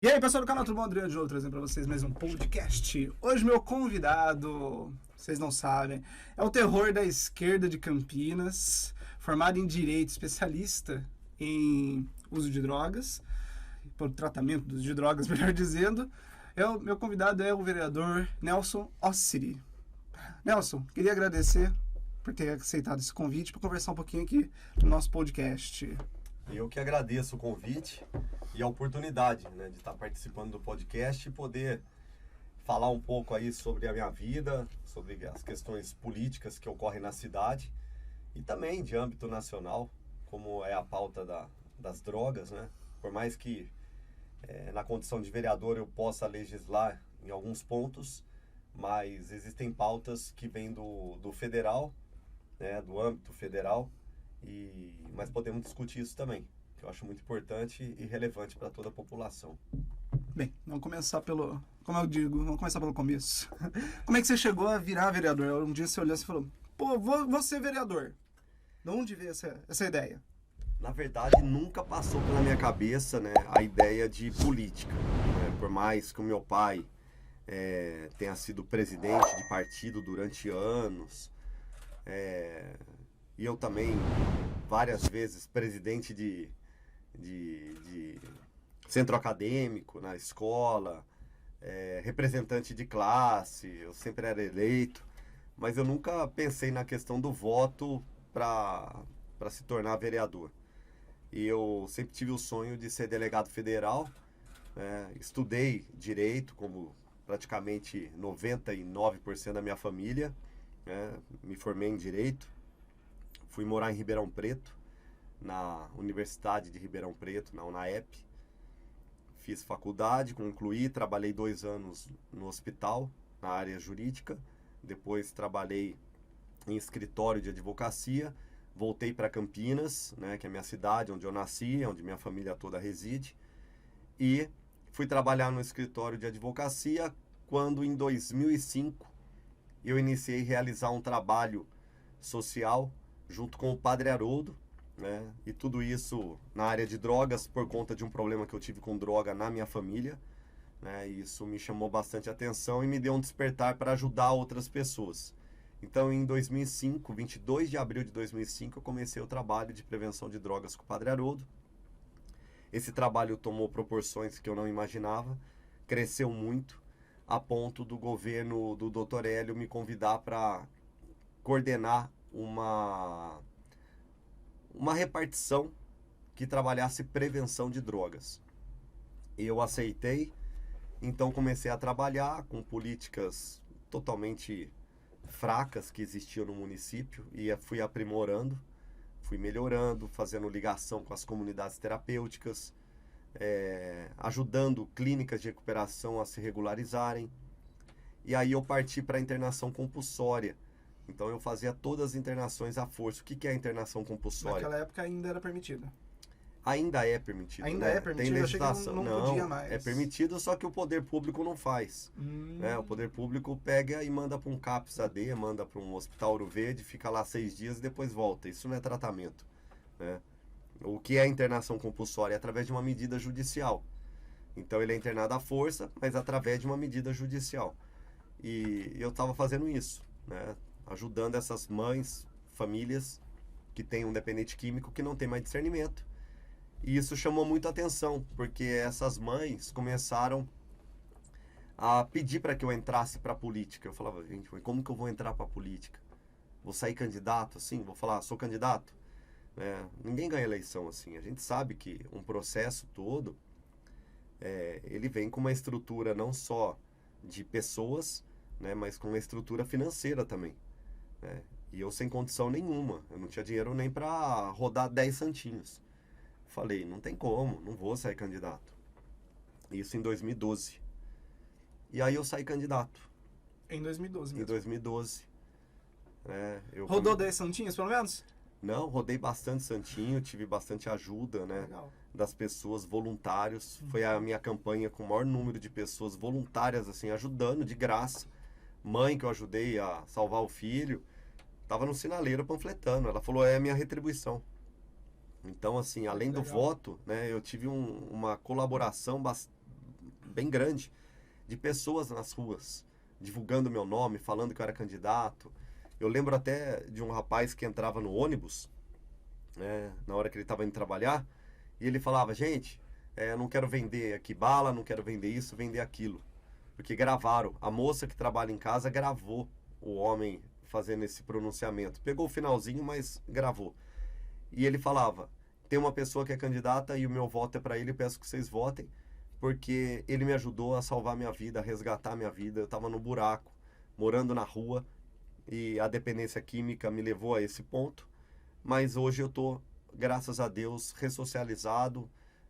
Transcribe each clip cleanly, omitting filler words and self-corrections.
E aí, pessoal do canal, tudo bom? Adriano de novo, trazendo pra vocês mais um podcast. Hoje meu convidado, vocês não sabem, é o terror da esquerda de Campinas, formado em Direito, especialista em uso de drogas, por tratamento do uso de drogas, melhor dizendo. Meu convidado é o vereador Nelson Ossiri. Nelson, queria agradecer por ter aceitado esse convite para conversar um pouquinho aqui no nosso podcast. Eu que agradeço o convite e a oportunidade, de estar participando do podcast e poder falar um pouco aí sobre a minha vida, sobre as questões políticas que ocorrem na cidade e também de âmbito nacional, como é a pauta das drogas, né? Por mais que na condição de vereador eu possa legislar em alguns pontos, mas existem pautas que vêm do federal, né? Do âmbito federal. Mas podemos discutir isso também, que eu acho muito importante e relevante para toda a população. Bem, vamos começar vamos começar pelo começo. Como é que você chegou a virar vereador? Um dia você olhou e falou, pô, vou ser vereador. De onde veio essa ideia? Na verdade, nunca passou pela minha cabeça, né, a ideia de política. Por mais que o meu pai tenha sido presidente de partido durante anos, e eu também, várias vezes, presidente de centro acadêmico na escola, representante de classe, eu sempre era eleito, mas eu nunca pensei na questão do voto para se tornar vereador. E eu sempre tive o sonho de ser delegado federal, estudei direito, como praticamente 99% da minha família, me formei em direito. Fui morar em Ribeirão Preto, na Universidade de Ribeirão Preto, na UNAEP. Fiz faculdade, concluí, trabalhei 2 anos no hospital, na área jurídica. Depois trabalhei em escritório de advocacia. Voltei para Campinas, que é a minha cidade, onde eu nasci, onde minha família toda reside. E fui trabalhar no escritório de advocacia quando, em 2005, eu iniciei a realizar um trabalho social junto com o Padre Haroldo, e tudo isso na área de drogas por conta de um problema que eu tive com droga na minha família, e isso me chamou bastante atenção e me deu um despertar para ajudar outras pessoas. Então, em 2005, 22 de abril de 2005, eu comecei o trabalho de prevenção de drogas com o Padre Haroldo. Esse trabalho tomou proporções que eu não imaginava, cresceu muito, a ponto do governo do Dr. Hélio me convidar para coordenar uma repartição que trabalhasse prevenção de drogas. Eu aceitei, então comecei a trabalhar com políticas totalmente fracas que existiam no município e fui aprimorando, fui melhorando, fazendo ligação com as comunidades terapêuticas, ajudando clínicas de recuperação a se regularizarem. E aí eu parti para a internação compulsória. Então eu fazia todas as internações à força. O que é a internação compulsória? Naquela época ainda era permitida. Ainda é permitido. Ainda é permitido? Tem legislação. Eu achei que não podia mais. É permitido, só que o poder público não faz. O poder público pega e manda para um CAPS-AD, manda para um hospital Ouro Verde, fica lá 6 dias e depois volta. Isso não é tratamento. O que é internação compulsória? É através de uma medida judicial. Então ele é internado à força, mas através de uma medida judicial. E eu estava fazendo isso, ajudando essas mães, famílias que têm um dependente químico que não tem mais discernimento. E isso chamou muito atenção, porque essas mães começaram a pedir para que eu entrasse para a política. Eu falava, gente, como que eu vou entrar para a política? Vou sair candidato assim? Vou falar, sou candidato? Ninguém ganha eleição assim. A gente sabe que um processo todo, ele vem com uma estrutura não só de pessoas, mas com uma estrutura financeira também. E eu sem condição nenhuma, eu não tinha dinheiro nem para rodar 10 santinhos. Falei, não tem como, não vou sair candidato. Isso em 2012. E aí eu saí candidato. Em 2012 mesmo? Em 2012. Rodou 10 santinhos, pelo menos? Não, rodei bastante santinho, tive bastante ajuda, Legal. Das pessoas, voluntários. Foi a minha campanha com o maior número de pessoas voluntárias, assim, ajudando de graça. Mãe que eu ajudei a salvar o filho, estava no sinaleiro panfletando. Ela falou, é a minha retribuição. Então, assim, além do voto, eu tive uma colaboração bem grande de pessoas nas ruas, divulgando meu nome, falando que eu era candidato. Eu lembro até de um rapaz que entrava no ônibus, né, na hora que ele estava indo trabalhar, e ele falava, gente, eu não quero vender aqui bala, não quero vender isso, vender aquilo. Porque gravaram, a moça que trabalha em casa gravou o homem fazendo esse pronunciamento. Pegou o finalzinho, mas gravou. E ele falava, tem uma pessoa que é candidata e o meu voto é para ele, peço que vocês votem, porque ele me ajudou a salvar minha vida, a resgatar minha vida. Eu estava no buraco, morando na rua, e a dependência química me levou a esse ponto. Mas hoje eu estou, graças a Deus, ressocializado,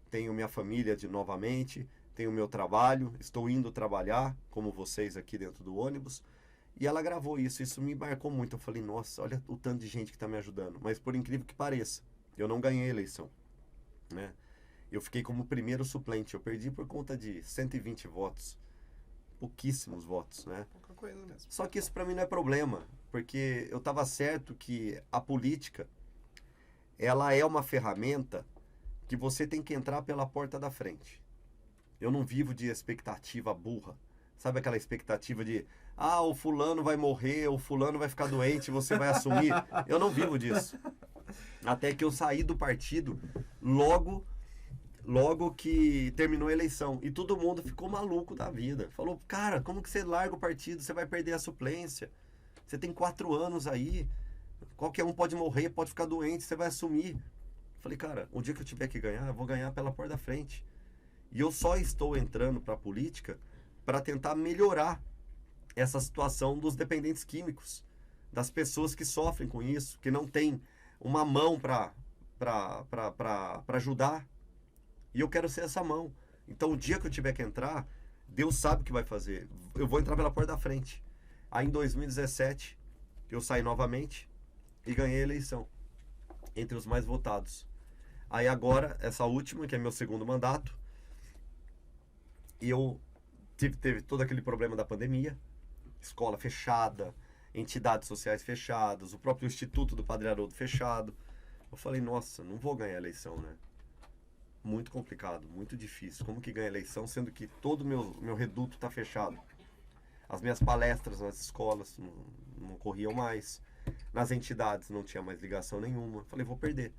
tenho minha família novamente, tenho meu trabalho, estou indo trabalhar, como vocês aqui dentro do ônibus. E ela gravou isso me marcou muito. Eu falei, nossa, olha o tanto de gente que está me ajudando. Mas por incrível que pareça, eu não ganhei a eleição, né? Eu fiquei como primeiro suplente, eu perdi por conta de 120 votos, pouquíssimos votos, né? Pouca coisa mesmo. Só que isso para mim não é problema, porque eu estava certo que a política, ela é uma ferramenta que você tem que entrar pela porta da frente. Eu não vivo de expectativa burra. Sabe aquela expectativa de, o fulano vai morrer, o fulano vai ficar doente, você vai assumir? Eu não vivo disso. Até que eu saí do partido logo que terminou a eleição. E todo mundo ficou maluco da vida. Falou, cara, como que você larga o partido? Você vai perder a suplência. Você tem 4 anos aí. Qualquer um pode morrer, pode ficar doente, você vai assumir. Falei, cara, o dia que eu tiver que ganhar, eu vou ganhar pela porta da frente. E eu só estou entrando para a política para tentar melhorar essa situação dos dependentes químicos, das pessoas que sofrem com isso, que não tem uma mão para ajudar. E eu quero ser essa mão. Então, o dia que eu tiver que entrar, Deus sabe o que vai fazer. Eu vou entrar pela porta da frente. Aí, em 2017, eu saí novamente e ganhei a eleição entre os mais votados. Aí, agora, essa última, que é meu segundo mandato, e eu teve todo aquele problema da pandemia, escola fechada, entidades sociais fechadas, o próprio Instituto do Padre Haroldo fechado. Eu falei, nossa, não vou ganhar a eleição, né? Muito complicado, muito difícil. Como que ganha eleição, sendo que todo o meu reduto está fechado? As minhas palestras nas escolas não corriam mais. Nas entidades não tinha mais ligação nenhuma. Falei, vou perder.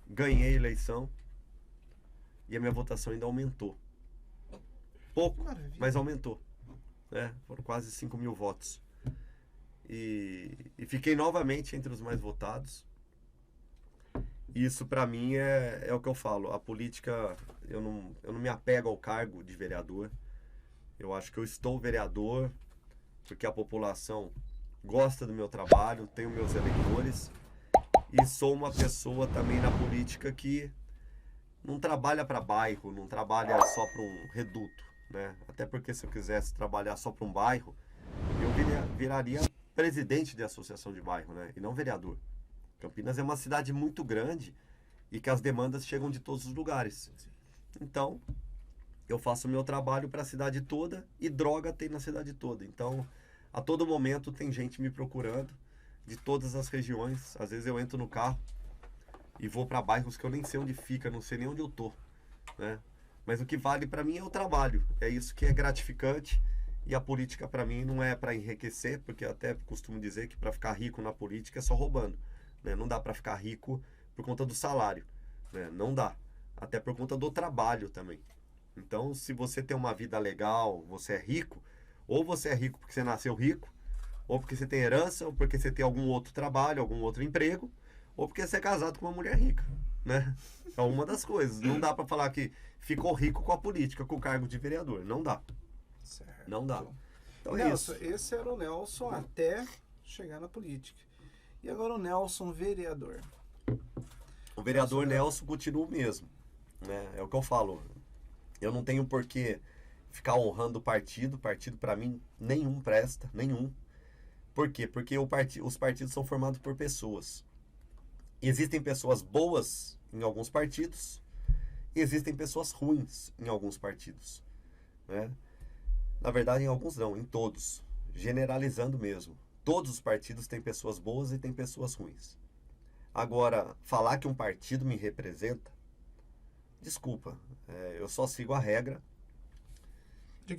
Ganhei a eleição e a minha votação ainda aumentou. Pouco, mas aumentou. Né? Foram quase 5 mil votos. E fiquei novamente entre os mais votados. Isso para mim é o que eu falo. A política, eu não me apego ao cargo de vereador. Eu acho que eu estou vereador porque a população gosta do meu trabalho, tenho meus eleitores e sou uma pessoa também na política que não trabalha para bairro, não trabalha só para um reduto, né? Até porque se eu quisesse trabalhar só para um bairro, eu viraria presidente de associação de bairro, né? E não vereador. Campinas é uma cidade muito grande e que as demandas chegam de todos os lugares. Então, eu faço o meu trabalho para a cidade toda e droga tem na cidade toda. Então, a todo momento tem gente me procurando de todas as regiões. Às vezes eu entro no carro e vou para bairros que eu nem sei onde fica, não sei nem onde eu tô, né? Mas o que vale para mim é o trabalho. É isso que é gratificante. E a política para mim não é para enriquecer, porque eu até costumo dizer que para ficar rico na política é só roubando. Né? Não dá para ficar rico por conta do salário, né? Não dá, até por conta do trabalho também. Então, se você tem uma vida legal, você é rico, ou você é rico porque você nasceu rico, ou porque você tem herança, ou porque você tem algum outro trabalho, algum outro emprego, ou porque você é casado com uma mulher rica, né? É uma das coisas. Não dá para falar que ficou rico com a política, com o cargo de vereador. Não dá. Certo. Não dá. Então Nelson, é isso. esse era o Nelson até chegar na política. E agora o Nelson vereador. O vereador Nelson continua o mesmo, né? É o que eu falo. Eu não tenho por que ficar honrando o partido. O partido, para mim, nenhum presta, nenhum. Por quê? Porque os partidos são formados por pessoas. Existem pessoas boas em alguns partidos e existem pessoas ruins em alguns partidos, né? Na verdade, em alguns não, em todos. Generalizando mesmo. Todos os partidos têm pessoas boas e têm pessoas ruins. Agora, falar que um partido me representa, desculpa, eu só sigo a regra.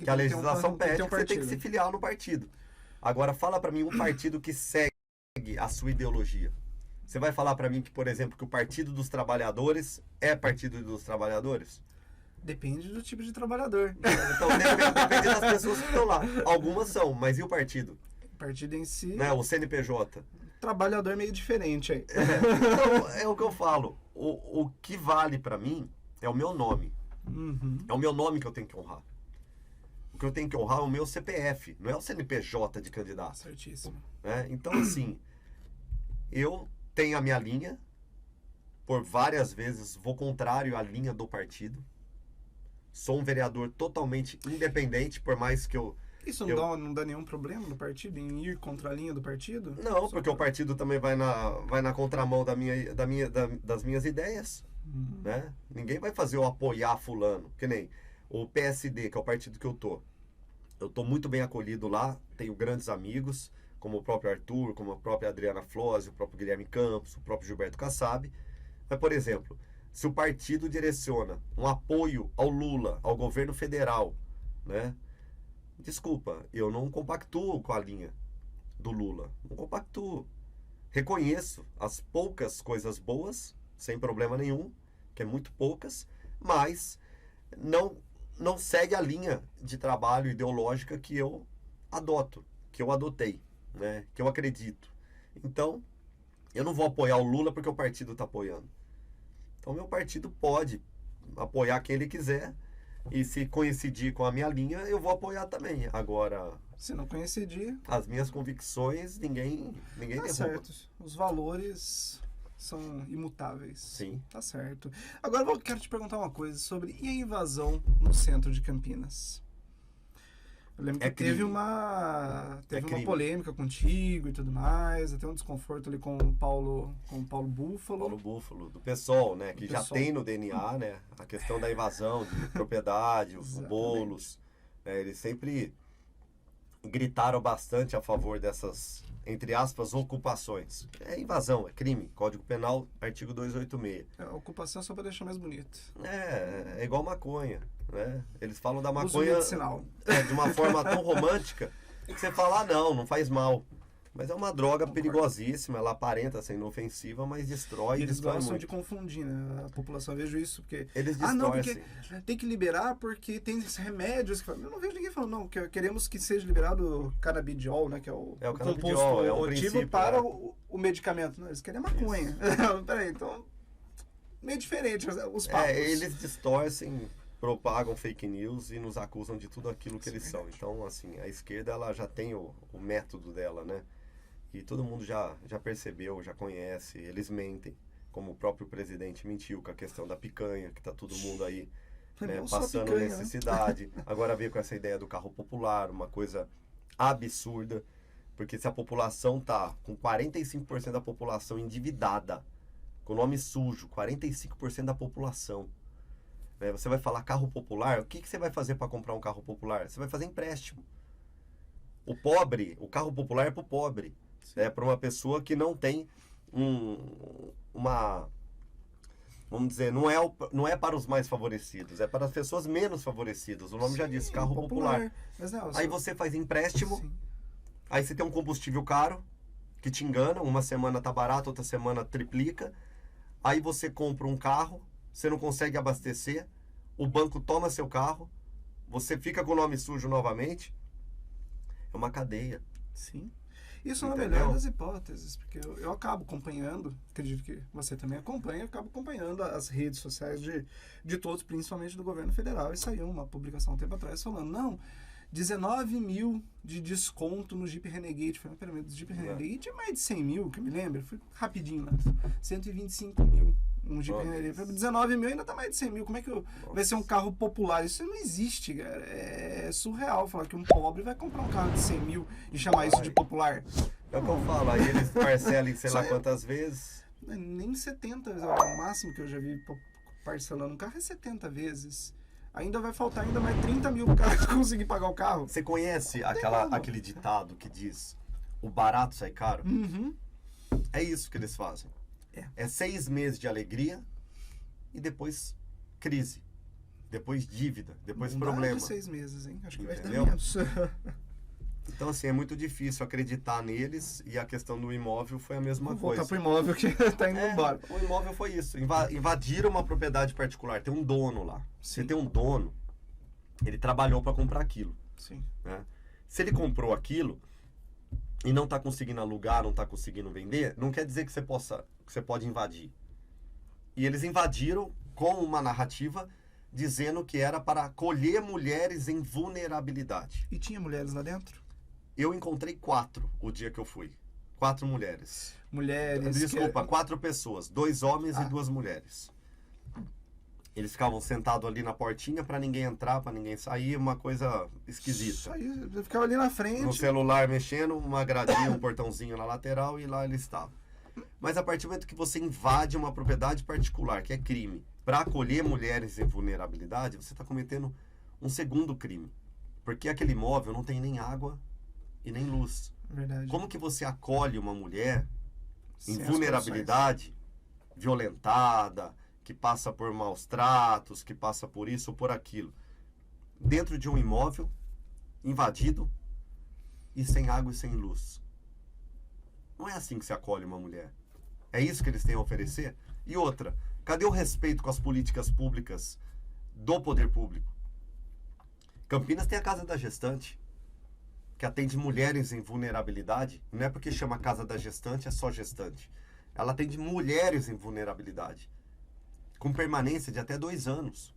Que a legislação pede um que você tem que se filiar no partido. Agora, fala para mim um partido que segue a sua ideologia. Você vai falar para mim que, por exemplo, que o Partido dos Trabalhadores é Partido dos Trabalhadores? Depende do tipo de trabalhador. Então, depende das pessoas que estão lá. Algumas são, mas e o partido? O partido em si... Né? O CNPJ? Trabalhador é meio diferente aí. Então, é o que eu falo. O que vale para mim é o meu nome. Uhum. É o meu nome que eu tenho que honrar. O que eu tenho que honrar é o meu CPF, não é o CNPJ de candidato. Certíssimo. Né? Então, assim, eu tenho a minha linha, por várias vezes vou contrário à linha do partido. Sou um vereador totalmente independente, por mais que eu... Isso não dá nenhum problema no partido, em ir contra a linha do partido? Não, porque o partido também vai na contramão das minhas ideias. Uhum. Né? Ninguém vai fazer eu apoiar fulano, que nem o PSD, que é o partido que eu tô muito bem acolhido lá, tenho grandes amigos, como o próprio Arthur, como a própria Adriana Flose, o próprio Guilherme Campos, o próprio Gilberto Kassab. Mas, por exemplo, se o partido direciona um apoio ao Lula, ao governo federal, né? Desculpa, eu não compactuo com a linha do Lula, não compactuo. Reconheço as poucas coisas boas, sem problema nenhum, que é muito poucas, mas não segue a linha de trabalho ideológica que eu adoto, que eu adotei, né? Que eu acredito. Então, eu não vou apoiar o Lula porque o partido está apoiando. Então, meu partido pode apoiar quem ele quiser, e se coincidir com a minha linha, eu vou apoiar também. Agora, se não coincidir... as minhas convicções, ninguém derruba. Certo. Os valores... são imutáveis. Sim. Tá certo. Agora eu quero te perguntar uma coisa sobre e a invasão no centro de Campinas. Eu lembro que teve uma polêmica contigo e tudo mais, até um desconforto ali com o Paulo Búfalo. Paulo Búfalo, do PSOL, né? Que já tem no DNA, né? A questão da invasão de propriedade, os bolos. Né, eles sempre gritaram bastante a favor dessas, entre aspas, ocupações. É invasão, é crime. Código Penal, artigo 286. A ocupação é só para deixar mais bonito. É igual maconha, né? Eles falam da Uso maconha medicinal. de uma forma tão romântica que você fala, não faz mal. Mas é uma droga perigosíssima, ela aparenta ser inofensiva, mas destrói. Eles gostam muito. de confundir, né? A população, eu vejo isso, porque... Eles distorcem. não, porque tem que liberar porque tem esses remédios que... Eu não vejo ninguém falando, não, que queremos que seja liberado o canabidiol, né? Que é o canabidiol, é um princípio para o medicamento. Não, eles querem a maconha. Peraí, então... Meio diferente os papos. Eles distorcem, propagam fake news e nos acusam de tudo aquilo que eles são. Então, assim, a esquerda, ela já tem o método dela, né? E todo mundo já percebeu, já conhece, eles mentem. Como o próprio presidente mentiu com a questão da picanha, que tá todo mundo aí né, passando picanha, necessidade. Né? Agora veio com essa ideia do carro popular, uma coisa absurda. Porque se a população tá com 45% da população endividada, com nome sujo, 45% da população. Né, você vai falar carro popular, o que você vai fazer para comprar um carro popular? Você vai fazer empréstimo. O carro popular é para o pobre. É para uma pessoa que não tem vamos dizer, não é para os mais favorecidos, é para as pessoas menos favorecidas. O nome já diz, carro popular. Mas não, aí você faz empréstimo, aí você tem um combustível caro, que te engana, uma semana tá barato, outra semana triplica. Aí você compra um carro, você não consegue abastecer, o banco toma seu carro, você fica com o nome sujo novamente. É uma cadeia. Sim. Isso na melhor das hipóteses, porque eu acabo acompanhando, acredito que você também acompanha, eu acabo acompanhando as redes sociais de todos, principalmente do governo federal, e saiu uma publicação um tempo atrás falando, não, 19 mil de desconto no Jeep Renegade. Falei, peraí, do Jeep Renegade é mais de 100 mil, que eu me lembro, fui rapidinho, 125 mil. Um Jeep Renegade. 19 mil ainda tá mais de 100 mil. Como é que vai ser um carro popular? Isso não existe, cara. É surreal falar que um pobre vai comprar um carro de 100 mil e chamar isso de popular. É o que eu falo. Aí eles parcelam em sei lá quantas vezes. Nem 70 vezes. O máximo que eu já vi parcelando um carro é 70 vezes. Ainda vai faltar ainda mais 30 mil pro cara conseguir pagar o carro. Você conhece aquele ditado que diz o barato sai caro? Uhum. É isso que eles fazem. É 6 meses de alegria e depois crise. depois dívida, depois Não dá problema. de 6 meses, hein? Acho que vai dar Entendeu? menos. Então, assim, é muito difícil acreditar neles e a questão do imóvel foi a mesma Vou coisa. voltar pro imóvel que tá indo embora. O imóvel foi isso. Invadiram uma propriedade particular. Tem um dono lá. Sim. Você tem um dono, ele trabalhou para comprar aquilo. Sim. Né? Se ele comprou aquilo e não está conseguindo alugar, não está conseguindo vender, não quer dizer que você pode invadir. E eles invadiram com uma narrativa dizendo que era para acolher mulheres em vulnerabilidade. E tinha mulheres lá dentro? Eu encontrei 4 o dia que eu fui. 4 mulheres. Mulheres... Desculpa, 4 pessoas. 2 homens e 2 mulheres. Eles ficavam sentados ali na portinha para ninguém entrar, para ninguém sair, uma coisa esquisita. Isso aí, eu ficava ali na frente. No celular mexendo, uma gradinha, um portãozinho na lateral e lá ele estava. Mas a partir do momento que você invade uma propriedade particular, que é crime, para acolher mulheres em vulnerabilidade, você está cometendo um segundo crime. Porque aquele imóvel não tem nem água e nem luz. Verdade. Como que você acolhe uma mulher em Sem as vulnerabilidade, violentada, que passa por maus tratos, que passa por isso ou por aquilo, dentro de um imóvel invadido e sem água e sem luz? Não é assim que se acolhe uma mulher. É isso que eles têm a oferecer? E outra, cadê o respeito com as políticas públicas do poder público? Campinas tem a Casa da Gestante, que atende mulheres em vulnerabilidade. Não é porque chama Casa da Gestante, é só gestante. Ela atende mulheres em vulnerabilidade, com permanência de até 2 anos.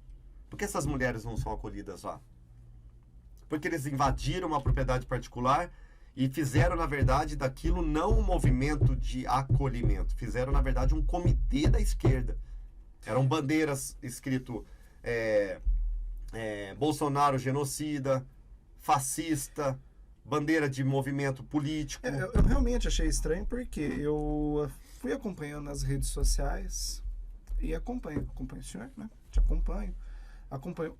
Por que essas mulheres não são acolhidas lá? Porque eles invadiram uma propriedade particular e fizeram, na verdade, daquilo não um movimento de acolhimento. Fizeram, na verdade, um comitê da esquerda. Eram bandeiras escrito Bolsonaro genocida, fascista, bandeira de movimento político. Eu realmente achei estranho porque eu fui acompanhando nas redes sociais e acompanho o senhor, né? Te acompanho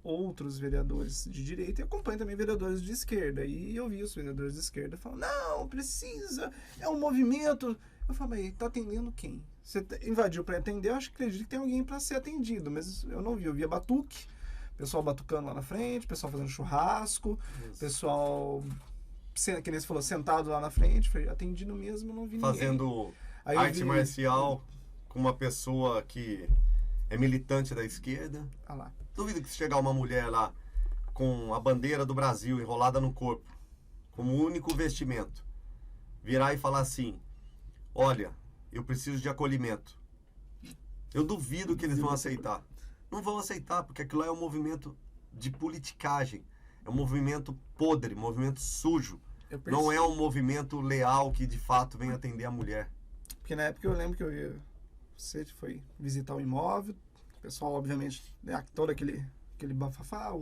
outros vereadores de direita e acompanho também vereadores de esquerda. E eu vi os vereadores de esquerda falando, não, precisa, é um movimento. Eu falei, tá atendendo quem? Você invadiu para atender, eu acredito que tem alguém para ser atendido, mas eu não vi, eu via batuque, pessoal batucando lá na frente, pessoal fazendo churrasco, pessoal, que nem você falou, sentado lá na frente, foi atendido mesmo, não vi ninguém. Fazendo arte marcial com uma pessoa que é militante da esquerda. Ah lá. Duvido que se chegar uma mulher lá com a bandeira do Brasil enrolada no corpo, como único vestimento, virar e falar assim, olha, eu preciso de acolhimento. Eu duvido que eles vão aceitar. Não vão aceitar, porque aquilo é um movimento de politicagem. É um movimento podre, movimento sujo. Não é um movimento leal que de fato vem atender a mulher. Porque na época eu lembro que você foi visitar o imóvel, o pessoal, obviamente, todo aquele bafafá,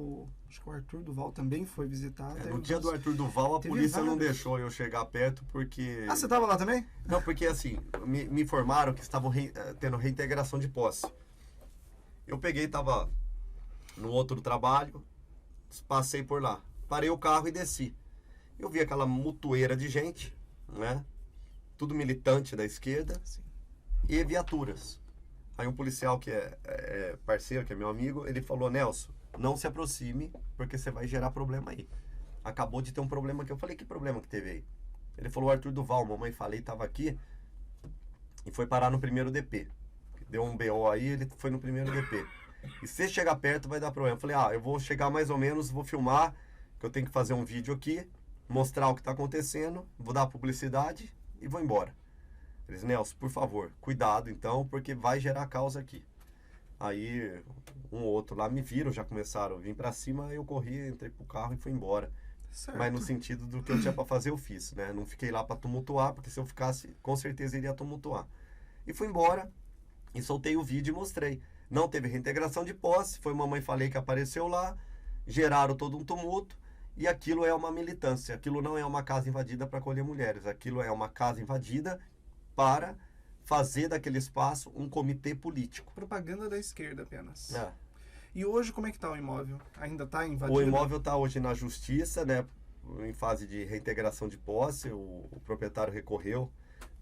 acho que o Arthur Duval também foi visitar. No dia do Arthur Duval, a polícia não deixou eu chegar perto porque... Ah, você estava lá também? Não, porque assim, me informaram que estavam tendo reintegração de posse. Eu peguei, estava no outro trabalho, passei por lá. Parei o carro e desci. Eu vi aquela mutueira de gente, né? Tudo militante da esquerda. Sim. E viaturas. Aí um policial que é parceiro, que é meu amigo, ele falou, Nelson, não se aproxime, porque você vai gerar problema aí. Acabou de ter um problema aqui. Eu falei, que problema que teve aí? Ele falou, Arthur Duval, mamãe falei, estava aqui e foi parar no primeiro DP. Deu um BO aí, ele foi no primeiro DP. E se chegar perto vai dar problema. Eu falei, eu vou chegar mais ou menos, vou filmar, que eu tenho que fazer um vídeo aqui, mostrar o que está acontecendo, vou dar publicidade e vou embora. Eles, Nelson, por favor, cuidado então, porque vai gerar causa aqui. Aí um ou outro lá me viram, já começaram a vir pra cima, eu corri, entrei pro carro e fui embora. Certo. Mas no sentido do que eu tinha pra fazer, eu fiz, né? Não fiquei lá pra tumultuar, porque se eu ficasse, com certeza iria tumultuar. E fui embora, e soltei o vídeo e mostrei. Não teve reintegração de posse, foi mamãe falei que apareceu lá, geraram todo um tumulto, e aquilo é uma militância, aquilo não é uma casa invadida para acolher mulheres, aquilo é uma casa invadida para fazer daquele espaço um comitê político. Propaganda da esquerda apenas. É. E hoje como é que está o imóvel? Ainda está invadido? O imóvel está hoje na justiça, né, em fase de reintegração de posse, o proprietário recorreu,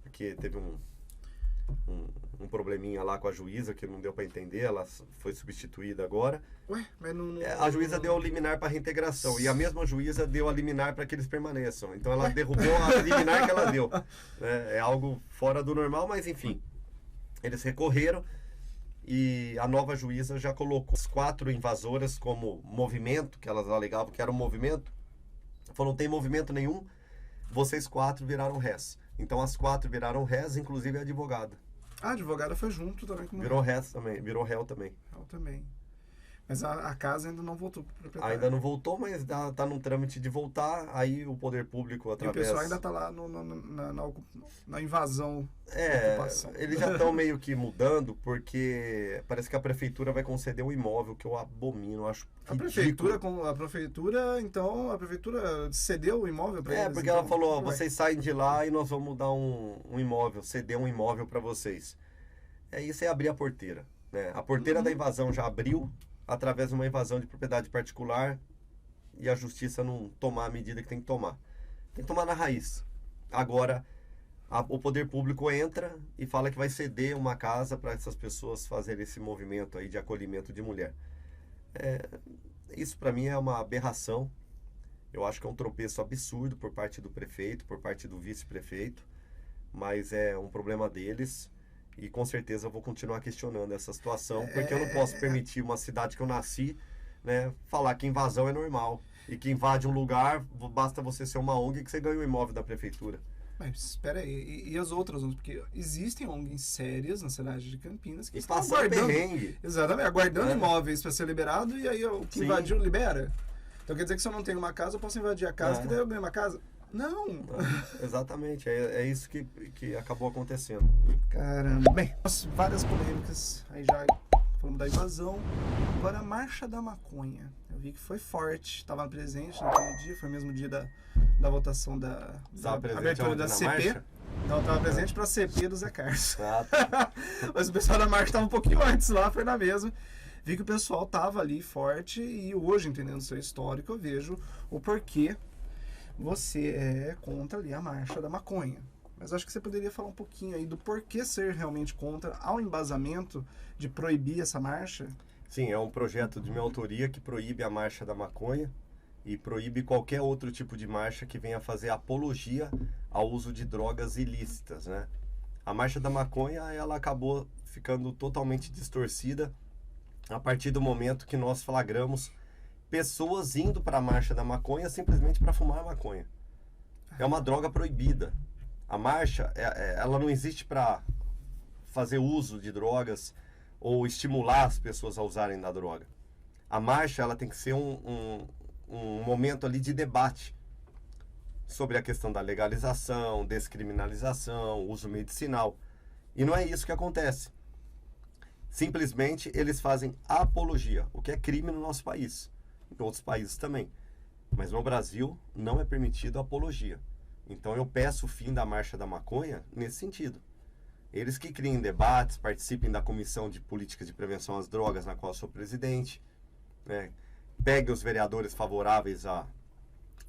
porque teve um probleminha lá com a juíza que não deu para entender, ela foi substituída agora. Ué, mas não... A juíza deu a liminar para reintegração e a mesma juíza deu a liminar para que eles permaneçam. Então ela derrubou a liminar que ela deu. É algo fora do normal, mas enfim. Eles recorreram e a nova juíza já colocou as 4 invasoras como movimento, que elas alegavam que era um movimento. Falou, não tem movimento nenhum, vocês 4 viraram réis. Então as 4 viraram réis, inclusive a advogada. A advogada foi junto também com Virou réu também, virou réu também. Réu também. Mas a casa ainda não voltou para o proprietário. Ainda não voltou, mas tá num trâmite de voltar. Aí o poder público, através... E o pessoal ainda está lá na invasão, na ocupação. Eles já estão meio que mudando, porque parece que a prefeitura vai conceder um imóvel que eu abomino, acho ridículo. A prefeitura cedeu o imóvel para eles? Porque ela falou, vocês saem de lá e nós vamos dar um imóvel, ceder um imóvel para vocês. Aí você abrir a porteira, né? A porteira da invasão já abriu, através de uma invasão de propriedade particular, e a justiça não tomar a medida que tem que tomar. Tem que tomar na raiz. Agora, o poder público entra e fala que vai ceder uma casa para essas pessoas fazerem esse movimento aí de acolhimento de mulher. Isso para mim é uma aberração. Eu acho que é um tropeço absurdo por parte do prefeito, por parte do vice-prefeito, mas é um problema deles. E com certeza eu vou continuar questionando essa situação, porque eu não posso permitir uma cidade que eu nasci, né, falar que invasão é normal. E que invade um lugar, basta você ser uma ONG que você ganha o imóvel da prefeitura. Mas espera aí, e as outras ONGs? Porque existem ONGs sérias na cidade de Campinas que estão passando aguardando, perrengue. Exatamente, aguardando imóveis para ser liberado, e aí o que invadiu libera. Então quer dizer que se eu não tenho uma casa, eu posso invadir a casa, que daí eu ganho uma casa? Não. Exatamente, é isso que acabou acontecendo. Caramba. Bem, várias polêmicas, aí já falamos da invasão. Agora a Marcha da Maconha. Eu vi que foi forte, estava presente naquele dia, foi o mesmo dia da votação da abertura da CP. Marcha? Não, estava presente para a CP do Zé Carlos. Mas o pessoal da Marcha estava um pouquinho antes lá, foi na mesma. Vi que o pessoal estava ali forte e hoje, entendendo o seu histórico, eu vejo o porquê você é contra ali a Marcha da Maconha. Mas acho que você poderia falar um pouquinho aí do porquê ser realmente contra, ao embasamento de proibir essa marcha. Sim, é um projeto de minha autoria que proíbe a Marcha da Maconha e proíbe qualquer outro tipo de marcha que venha fazer apologia ao uso de drogas ilícitas, né? A Marcha da Maconha, ela acabou ficando totalmente distorcida a partir do momento que nós flagramos pessoas indo para a Marcha da Maconha simplesmente para fumar maconha. É uma droga proibida. A marcha, ela não existe para fazer uso de drogas ou estimular as pessoas a usarem da droga. A marcha, ela tem que ser um momento ali de debate sobre a questão da legalização, descriminalização, uso medicinal. E não é isso que acontece. Simplesmente eles fazem apologia, o que é crime no nosso país. Em outros países também. Mas no Brasil não é permitido apologia. Então eu peço o fim da Marcha da Maconha nesse sentido. Eles que criem debates, participem da Comissão de Políticas de Prevenção às Drogas, na qual eu sou presidente, né? Peguem os vereadores favoráveis à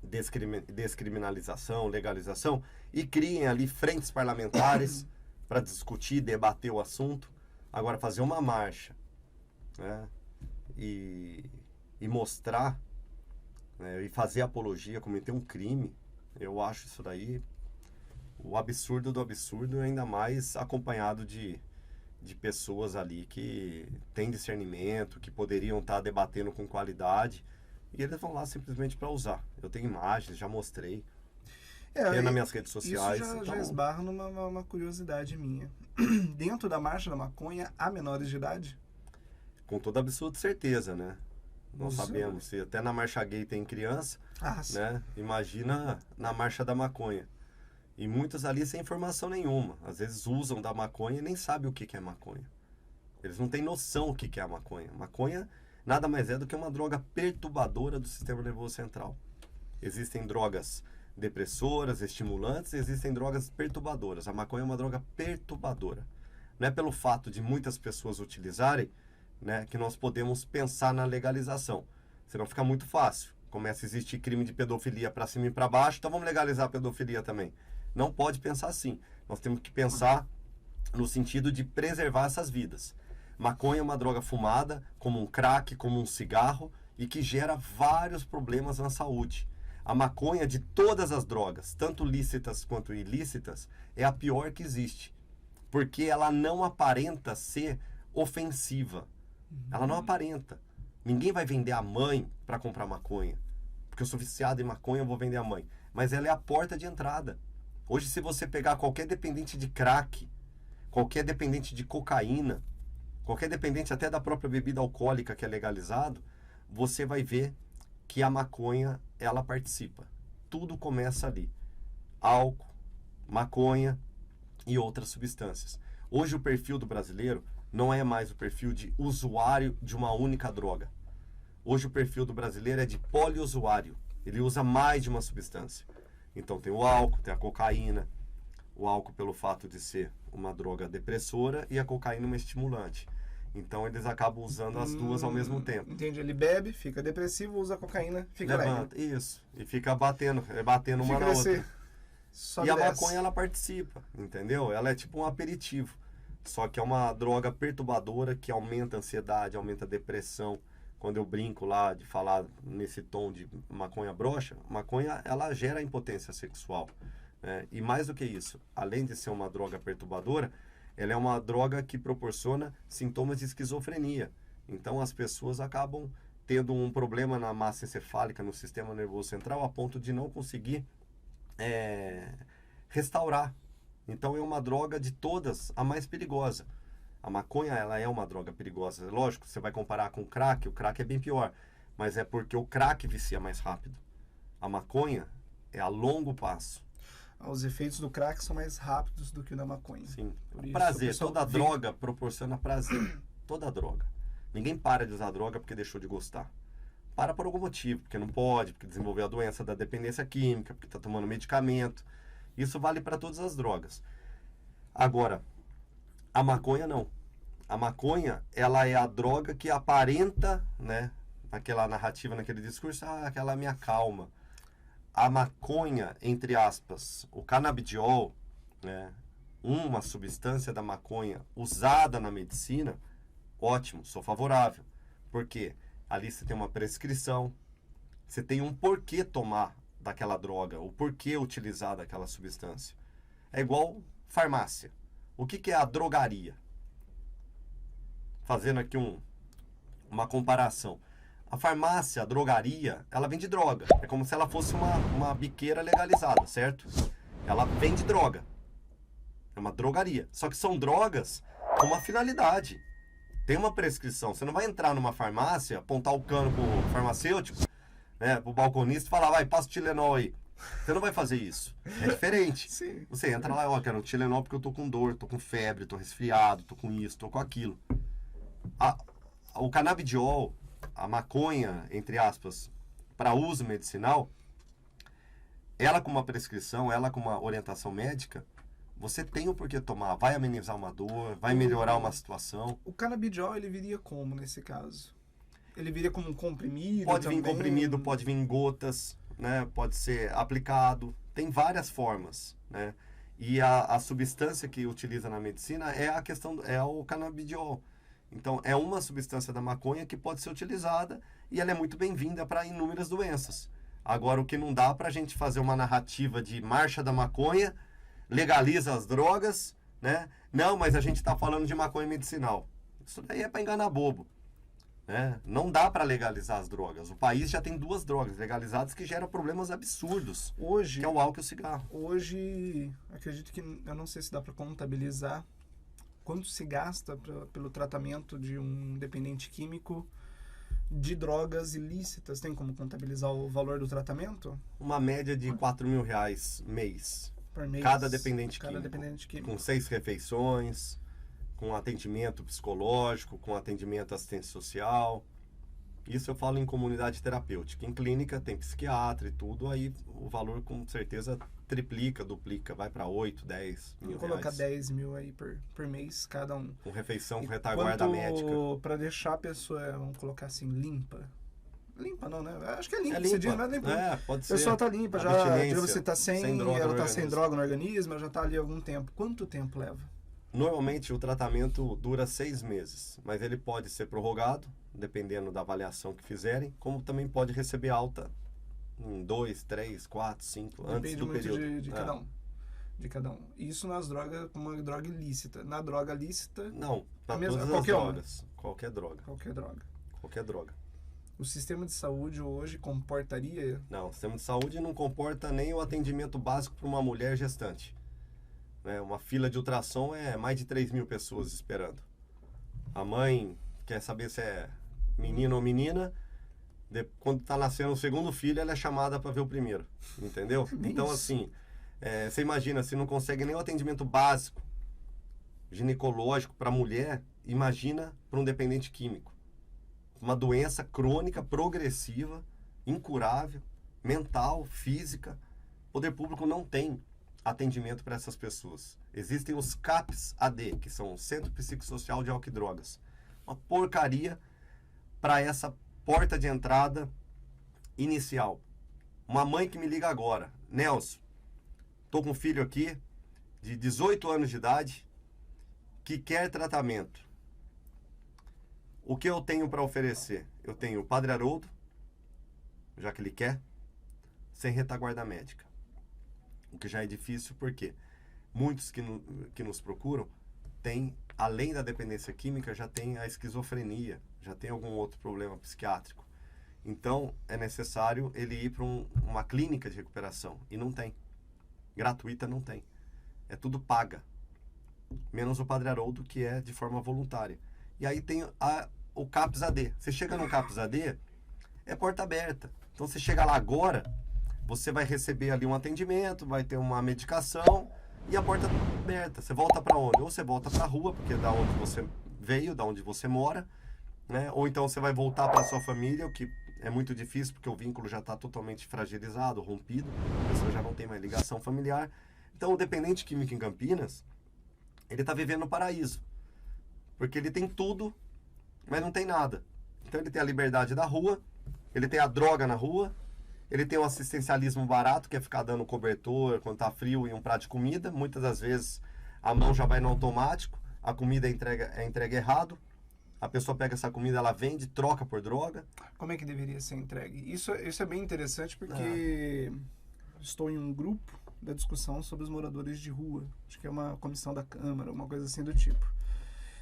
descriminalização, legalização, e criem ali frentes parlamentares para discutir, debater o assunto. Agora, fazer uma marcha, né? E mostrar, né, e fazer apologia, cometer um crime, eu acho isso daí o absurdo do absurdo, ainda mais acompanhado de pessoas ali que têm discernimento, que poderiam estar debatendo com qualidade, e eles vão lá simplesmente para usar. Eu tenho imagens, já mostrei, tem nas minhas redes sociais. Isso já esbarra numa curiosidade minha. Dentro da Marcha da Maconha, há menores de idade? Com toda absoluta certeza, né? Nós sabemos, se até na Marcha Gay tem criança, né? Imagina na Marcha da Maconha. E muitos ali sem informação nenhuma. Às vezes usam da maconha e nem sabem o que é maconha. Eles não têm noção o que é a maconha. Maconha nada mais é do que uma droga perturbadora do sistema nervoso central. Existem drogas depressoras, estimulantes, existem drogas perturbadoras. A maconha é uma droga perturbadora. Não é pelo fato de muitas pessoas utilizarem, né, que nós podemos pensar na legalização. Senão fica muito fácil. Começa a existir crime de pedofilia para cima e para baixo, então vamos legalizar a pedofilia também. Não pode pensar assim. Nós temos que pensar no sentido de preservar essas vidas. Maconha é uma droga fumada, como um crack, como um cigarro, e que gera vários problemas na saúde. A maconha, de todas as drogas, tanto lícitas quanto ilícitas, é a pior que existe, porque ela não aparenta ser ofensiva. Ela não aparenta. Ninguém vai vender a mãe para comprar maconha, porque eu sou viciado em maconha, eu vou vender a mãe. Mas ela é a porta de entrada. Hoje, se você pegar qualquer dependente de crack, qualquer dependente de cocaína, qualquer dependente até da própria bebida alcoólica que é legalizado, você vai ver que a maconha, ela participa. Tudo começa ali. Álcool, maconha e outras substâncias. Hoje o perfil do brasileiro não é mais o perfil de usuário de uma única droga. Hoje o perfil do brasileiro é de poliusuário. Ele usa mais de uma substância. Então tem o álcool, tem a cocaína. O álcool pelo fato de ser uma droga depressora e a cocaína uma estimulante. Então eles acabam usando as duas ao mesmo tempo. Entendi. Ele bebe, fica depressivo, usa cocaína, fica levanta, isso. E fica batendo uma na outra. E a maconha, ela participa, entendeu? Ela é tipo um aperitivo. Só que é uma droga perturbadora que aumenta a ansiedade, aumenta a depressão. Quando eu brinco lá de falar nesse tom de maconha broxa, maconha, ela gera impotência sexual. Né? E mais do que isso, além de ser uma droga perturbadora, ela é uma droga que proporciona sintomas de esquizofrenia. Então as pessoas acabam tendo um problema na massa encefálica, no sistema nervoso central, a ponto de não conseguir restaurar. Então é uma droga de todas a mais perigosa. A maconha, ela é uma droga perigosa. Lógico, você vai comparar com o crack é bem pior. Mas é porque o crack vicia mais rápido. A maconha é a longo passo. Os efeitos do crack são mais rápidos do que o da maconha. Sim. Prazer, toda droga proporciona prazer. Toda droga. Ninguém para de usar droga porque deixou de gostar. Para por algum motivo, porque não pode, porque desenvolveu a doença da dependência química, porque está tomando medicamento. Isso vale para todas as drogas. Agora, a maconha não. A maconha, ela é a droga que aparenta, né, naquela narrativa, naquele discurso, aquela me acalma. A maconha, entre aspas, o canabidiol, né, uma substância da maconha usada na medicina, ótimo, sou favorável. Por quê? Ali você tem uma prescrição, você tem um porquê tomar daquela droga, o porquê utilizar daquela substância. É igual farmácia. O que é a drogaria? Fazendo aqui uma comparação. A farmácia, a drogaria, ela vende droga. É como se ela fosse uma biqueira legalizada, certo? Ela vende droga. É uma drogaria. Só que são drogas com uma finalidade. Tem uma prescrição. Você não vai entrar numa farmácia, apontar o cano pro farmacêutico, né, pro balconista e falar, vai, passa o Tilenol aí. Você não vai fazer isso. É diferente. Sim. Você entra lá, quero um Tilenol porque eu tô com dor, tô com febre, tô resfriado, tô com isso, tô com aquilo. O canabidiol, a maconha, entre aspas, para uso medicinal, ela com uma prescrição, ela com uma orientação médica, você tem o porquê tomar. Vai amenizar uma dor, vai melhorar uma situação. O canabidiol, ele viria como nesse caso? Ele viria como um comprimido? Pode vir comprimido, pode vir em gotas, né? Pode ser aplicado. Tem várias formas, né? E a substância que utiliza na medicina é a questão, é o canabidiol. Então, é uma substância da maconha que pode ser utilizada e ela é muito bem-vinda para inúmeras doenças. Agora, o que não dá para a gente fazer uma narrativa de marcha da maconha, legaliza as drogas, né? Não, mas a gente está falando de maconha medicinal. Isso daí é para enganar bobo. Né? Não dá para legalizar as drogas. O país já tem 2 drogas legalizadas que geram problemas absurdos. Hoje, que é o álcool e o cigarro. Hoje, acredito que, eu não sei se dá para contabilizar quanto se gasta pelo tratamento de um dependente químico de drogas ilícitas. Tem como contabilizar o valor do tratamento? Uma média de R$4.000 mês. Por mês. Cada dependente químico. Com 6 refeições, com atendimento psicológico, com atendimento assistência social. Isso eu falo em comunidade terapêutica. Em clínica tem psiquiatra e tudo, aí o valor com certeza triplica, duplica, vai para 8, 10 mil reais. Vou colocar 10 mil aí por mês, cada um. Com refeição, com retaguarda médica. Para deixar a pessoa, vamos colocar assim, limpa. Limpa não, né? Acho que é limpa. É limpa. Você diz, mas limpa. Pode ser. A pessoa tá limpa, já você tá sem droga, ela tá sem droga no organismo, ela já tá ali há algum tempo. Quanto tempo leva? Normalmente o tratamento dura 6 meses, mas ele pode ser prorrogado, dependendo da avaliação que fizerem, como também pode receber alta em 2, 3, 4, 5, antes Depende do muito período. de cada um. De cada um. Isso nas drogas, uma droga ilícita. Na droga lícita, Não, para mesmo- todas as qualquer uma. drogas. Qualquer droga. qualquer droga. Qualquer droga. O sistema de saúde hoje comportaria... Não, o sistema de saúde não comporta nem o atendimento básico para uma mulher gestante. Né? Uma fila de ultrassom é mais de 3 mil pessoas esperando. A mãe quer saber se é menino ou menina. Quando está nascendo o segundo filho, ela é chamada para ver o primeiro. Entendeu? Então, assim, você imagina, se não consegue nem o atendimento básico ginecológico para mulher, imagina para um dependente químico. Uma doença crônica, progressiva, incurável, mental, física. O poder público não tem atendimento para essas pessoas. Existem os CAPS-AD, que são o Centro Psicossocial de Álcool e Drogas. Uma porcaria para essa porta de entrada inicial. Uma mãe que me liga agora. Nelson, estou com um filho aqui de 18 anos de idade que quer tratamento. O que eu tenho para oferecer? Eu tenho o Padre Haroldo, já que ele quer, sem retaguarda médica. O que já é difícil porque muitos que nos procuram têm, além da dependência química, já tem a esquizofrenia, já tem algum outro problema psiquiátrico. Então, é necessário ele ir para uma clínica de recuperação. E não tem. Gratuita não tem. É tudo paga. Menos o Padre Haroldo, que é de forma voluntária. E aí tem o CAPS-AD. Você chega no CAPS-AD, é porta aberta. Então você chega lá agora, você vai receber ali um atendimento, vai ter uma medicação e a porta aberta. Você volta para onde? Ou você volta para a rua, porque é da onde você veio, da onde você mora, né? Ou então você vai voltar para sua família, o que é muito difícil, porque o vínculo já está totalmente fragilizado, rompido, a pessoa já não tem mais ligação familiar. Então o dependente químico em Campinas, ele está vivendo no paraíso. Porque ele tem tudo, mas não tem nada. Então ele tem a liberdade da rua, ele tem a droga na rua, ele tem o assistencialismo barato, que é ficar dando cobertor quando tá frio e um prato de comida. Muitas das vezes a mão já vai no automático, a comida é entregue errado, a pessoa pega essa comida, ela vende, troca por droga. Como é que deveria ser entregue? Isso é bem interessante porque estou em um grupo da discussão sobre os moradores de rua. Acho que é uma comissão da Câmara, uma coisa assim do tipo.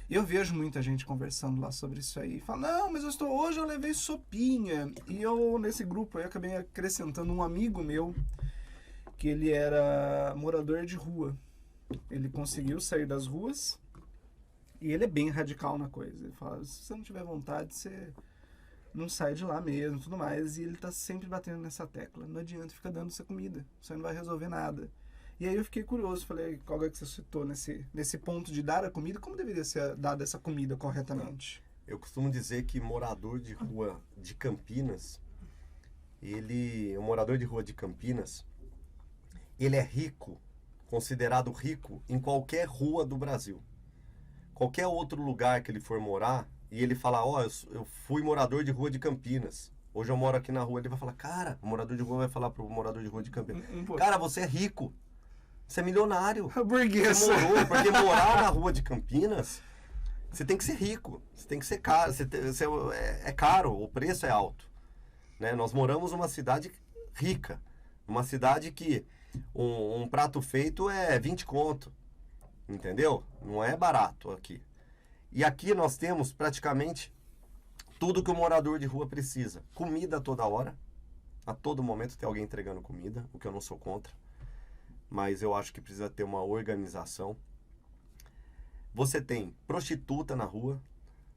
E eu vejo muita gente conversando lá sobre isso aí. Fala, não, mas hoje eu levei sopinha. E eu, nesse grupo, eu acabei acrescentando um amigo meu, que ele era morador de rua. Ele conseguiu sair das ruas e ele é bem radical na coisa. Ele fala, se você não tiver vontade, você não sai de lá mesmo, tudo mais. E ele tá sempre batendo nessa tecla. Não adianta ficar dando essa comida, você não vai resolver nada. E aí eu fiquei curioso, falei, qual é que você citou nesse ponto de dar a comida, como deveria ser dada essa comida corretamente? Eu costumo dizer que morador de rua de Campinas, o morador de rua de Campinas, ele é rico, considerado rico em qualquer rua do Brasil. Qualquer outro lugar que ele for morar, e ele falar, eu fui morador de rua de Campinas, hoje eu moro aqui na rua, ele vai falar, cara, o morador de rua vai falar pro morador de rua de Campinas, cara, você é rico. Você é milionário. Burguês. Você morou, porque morar na rua de Campinas, você tem que ser rico, você tem que ser caro, é caro, o preço é alto. Né? Nós moramos numa cidade rica, uma cidade que um prato feito é 20 conto, entendeu? Não é barato aqui. E aqui nós temos praticamente tudo que o morador de rua precisa. Comida toda hora, a todo momento tem alguém entregando comida, o que eu não sou contra. Mas eu acho que precisa ter uma organização. Você tem prostituta na rua,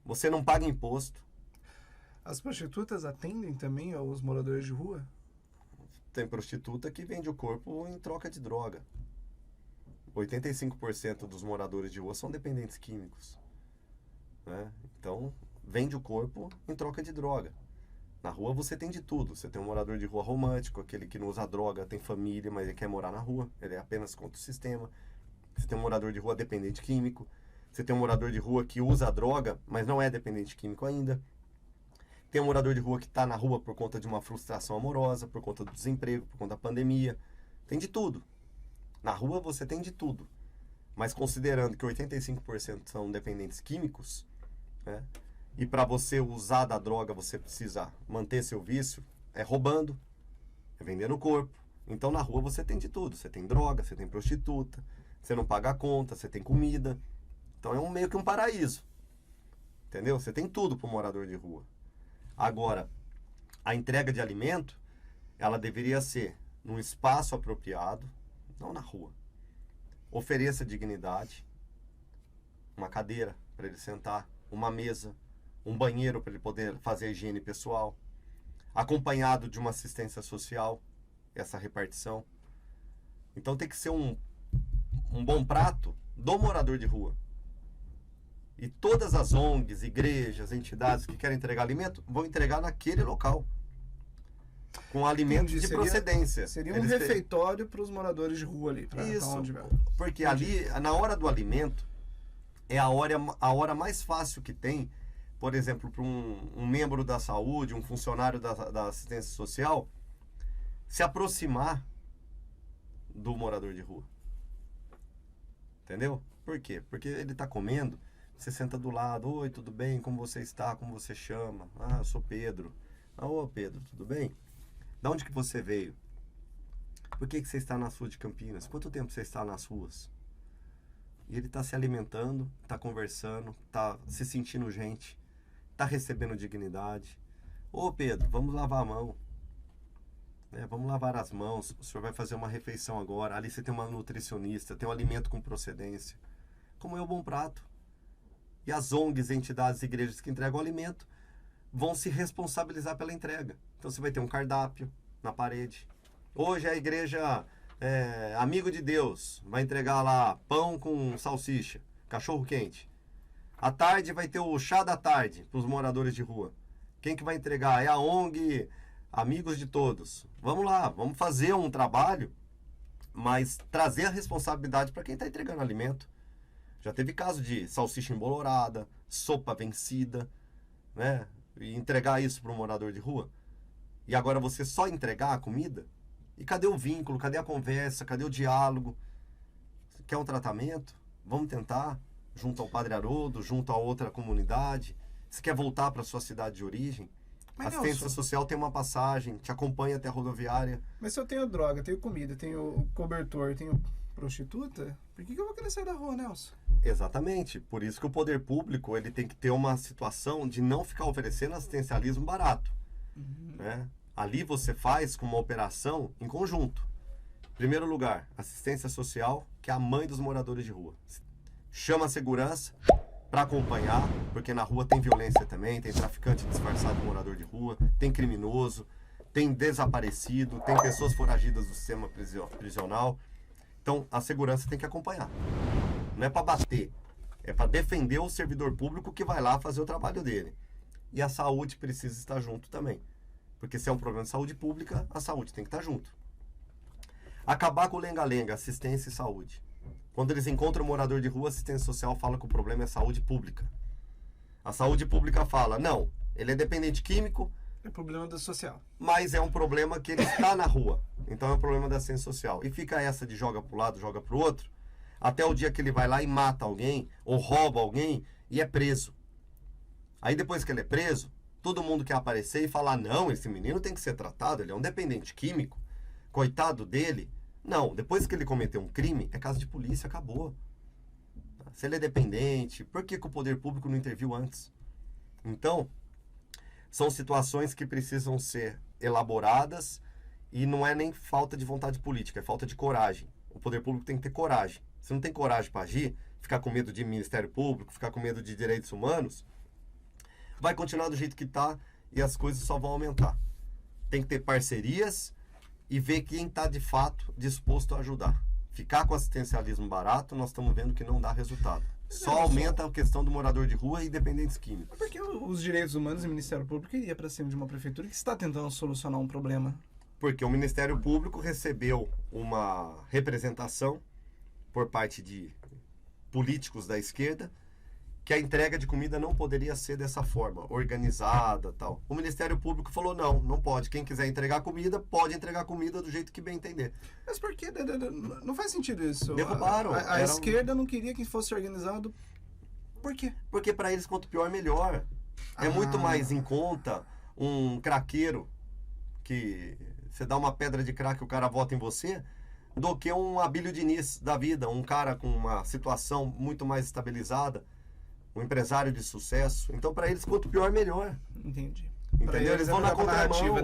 você não paga imposto. As prostitutas atendem também aos moradores de rua? Tem prostituta que vende o corpo em troca de droga. 85% dos moradores de rua são dependentes químicos. Né? Então, vende o corpo em troca de droga. Na rua você tem de tudo. Você tem um morador de rua romântico, aquele que não usa droga, tem família, mas ele quer morar na rua. Ele é apenas contra o sistema. Você tem um morador de rua dependente químico. Você tem um morador de rua que usa droga, mas não é dependente químico ainda. Tem um morador de rua que está na rua por conta de uma frustração amorosa, por conta do desemprego, por conta da pandemia. Tem de tudo. Na rua você tem de tudo. Mas considerando que 85% são dependentes químicos, né? E para você usar da droga, você precisa manter seu vício, é roubando, é vendendo o corpo. Então na rua você tem de tudo. Você tem droga, você tem prostituta, você não paga a conta, você tem comida. Então é meio que um paraíso. Entendeu? Você tem tudo para o morador de rua. Agora, a entrega de alimento, ela deveria ser num espaço apropriado, não na rua. Ofereça dignidade, uma cadeira para ele sentar, uma mesa, um banheiro para ele poder fazer a higiene pessoal, acompanhado de uma assistência social, essa repartição. Então tem que ser um bom prato do morador de rua. E todas as ONGs, igrejas, entidades que querem entregar alimento, vão entregar naquele local. Com alimentos de procedência. Seria um refeitório para os moradores de rua ali. Isso, porque ali, na hora do alimento, é a hora mais fácil que tem, por exemplo, para um membro da saúde, um funcionário da assistência social, se aproximar do morador de rua. Entendeu? Por quê? Porque ele está comendo, você senta do lado, oi, tudo bem? Como você está? Como você chama? Ah, eu sou Pedro. Ah, ô Pedro, tudo bem? De onde que você veio? Por que você está na sul de Campinas? Quanto tempo você está nas ruas? E ele está se alimentando, está conversando, está se sentindo gente, está recebendo dignidade. Ô Pedro, vamos lavar a mão. Vamos lavar as mãos, o senhor vai fazer uma refeição agora. Ali você tem uma nutricionista, tem um alimento com procedência. Como é o bom prato. E as ONGs, entidades, igrejas que entregam alimento vão se responsabilizar pela entrega. Então você vai ter um cardápio na parede. Hoje a igreja Amigo de Deus vai entregar lá pão com salsicha, cachorro quente. À tarde vai ter o chá da tarde para os moradores de rua. Quem que vai entregar? É a ONG Amigos de Todos. Vamos lá, vamos fazer um trabalho, mas trazer a responsabilidade para quem está entregando alimento. Já teve caso de salsicha embolorada, sopa vencida, né? E entregar isso para um morador de rua. E agora você só entregar a comida? E cadê o vínculo? Cadê a conversa? Cadê o diálogo? Quer um tratamento? Vamos tentar, junto ao Padre Haroldo, junto a outra comunidade. Você quer voltar para a sua cidade de origem? A assistência social tem uma passagem, te acompanha até a rodoviária. Mas se eu tenho droga, tenho comida, tenho cobertor, tenho prostituta, por que eu vou querer sair da rua, Nelson? Exatamente. Por isso que o poder público ele tem que ter uma situação de não ficar oferecendo assistencialismo barato. Né? Ali você faz com uma operação em conjunto. Em primeiro lugar, assistência social, que é a mãe dos moradores de rua. Chama a segurança para acompanhar, porque na rua tem violência também, tem traficante disfarçado de morador de rua, tem criminoso, tem desaparecido, tem pessoas foragidas do sistema prisional. Então, a segurança tem que acompanhar. Não é para bater, é para defender o servidor público que vai lá fazer o trabalho dele. E a saúde precisa estar junto também. Porque se é um problema de saúde pública, a saúde tem que estar junto. Acabar com o lenga-lenga, assistência e saúde. Quando eles encontram um morador de rua, a assistência social fala que o problema é saúde pública. A saúde pública fala, não, ele é dependente químico. É problema da social. Mas é um problema que ele está na rua. Então é um problema da assistência social. E fica essa de joga para o lado, joga para o outro, até o dia que ele vai lá e mata alguém, ou rouba alguém, e é preso. Aí depois que ele é preso, todo mundo quer aparecer e falar, não, esse menino tem que ser tratado, ele é um dependente químico, coitado dele. Não, depois que ele cometeu um crime, é caso de polícia, acabou. Se ele é dependente, por que o poder público não interviu antes? Então, são situações que precisam ser elaboradas e não é nem falta de vontade política, é falta de coragem. O poder público tem que ter coragem. Se não tem coragem para agir, ficar com medo de Ministério Público, ficar com medo de direitos humanos, vai continuar do jeito que está e as coisas só vão aumentar. Tem que ter parcerias e ver quem está de fato disposto a ajudar. Ficar com assistencialismo barato, nós estamos vendo que não dá resultado. Só aumenta a questão do morador de rua e dependentes químicos. Por que os direitos humanos e o Ministério Público iria para cima de uma prefeitura que está tentando solucionar um problema? Porque o Ministério Público recebeu uma representação por parte de políticos da esquerda que a entrega de comida não poderia ser dessa forma, organizada, tal. O Ministério Público falou, não pode. Quem quiser entregar comida, pode entregar comida do jeito que bem entender. Mas por que? Não faz sentido isso. Derrubaram. A esquerda não queria que fosse organizado. Por quê? Porque para eles, quanto pior, melhor. É muito mais em conta um craqueiro que você dá uma pedra de crack e o cara vota em você, do que um Abílio Diniz da vida, um cara com uma situação muito mais estabilizada, um empresário de sucesso. Então, para eles, quanto pior, melhor. Entendi. Entendeu? Eles vão na contramão.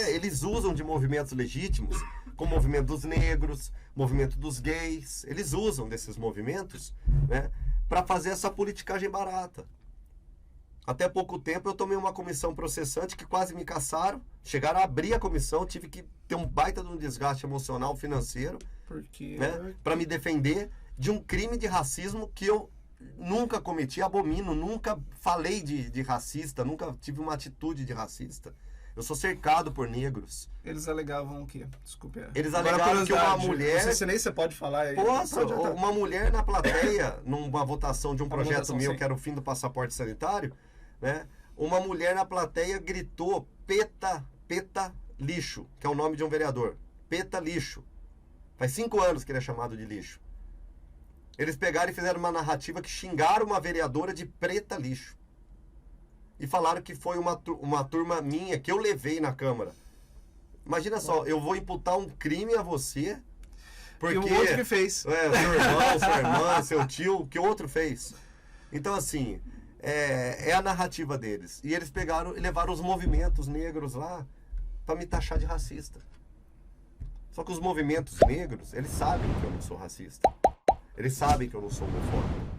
Eles usam de movimentos legítimos, como o movimento dos negros, movimento dos gays. Eles usam desses movimentos, né, para fazer essa politicagem barata. Até pouco tempo eu tomei uma comissão processante que quase me caçaram. Chegaram a abrir a comissão, tive que ter um baita de um desgaste emocional, financeiro, né, para me defender de um crime de racismo que eu nunca cometi, abomino, nunca falei de racista, nunca tive uma atitude de racista. Eu sou cercado por negros. Eles alegavam o quê? Desculpe. Eles alegavam que uma mulher... Não sei se nem você pode falar aí. Posso? Uma mulher na plateia, numa votação de um projeto meu, que era o fim do passaporte sanitário, né? Uma mulher na plateia gritou peta lixo, que é o nome de um vereador. Peta lixo. Faz 5 anos que ele é chamado de lixo. Eles pegaram e fizeram uma narrativa que xingaram uma vereadora de preta lixo. E falaram que foi uma turma minha que eu levei na Câmara. Imagina só, eu vou imputar um crime a você porque... E o outro que fez. Seu irmão, sua irmã, seu tio, que o outro fez. Então, assim, é a narrativa deles. E eles pegaram e levaram os movimentos negros lá para me taxar de racista. Só que os movimentos negros, eles sabem que eu não sou racista. Eles sabem que eu não sou homofóbico.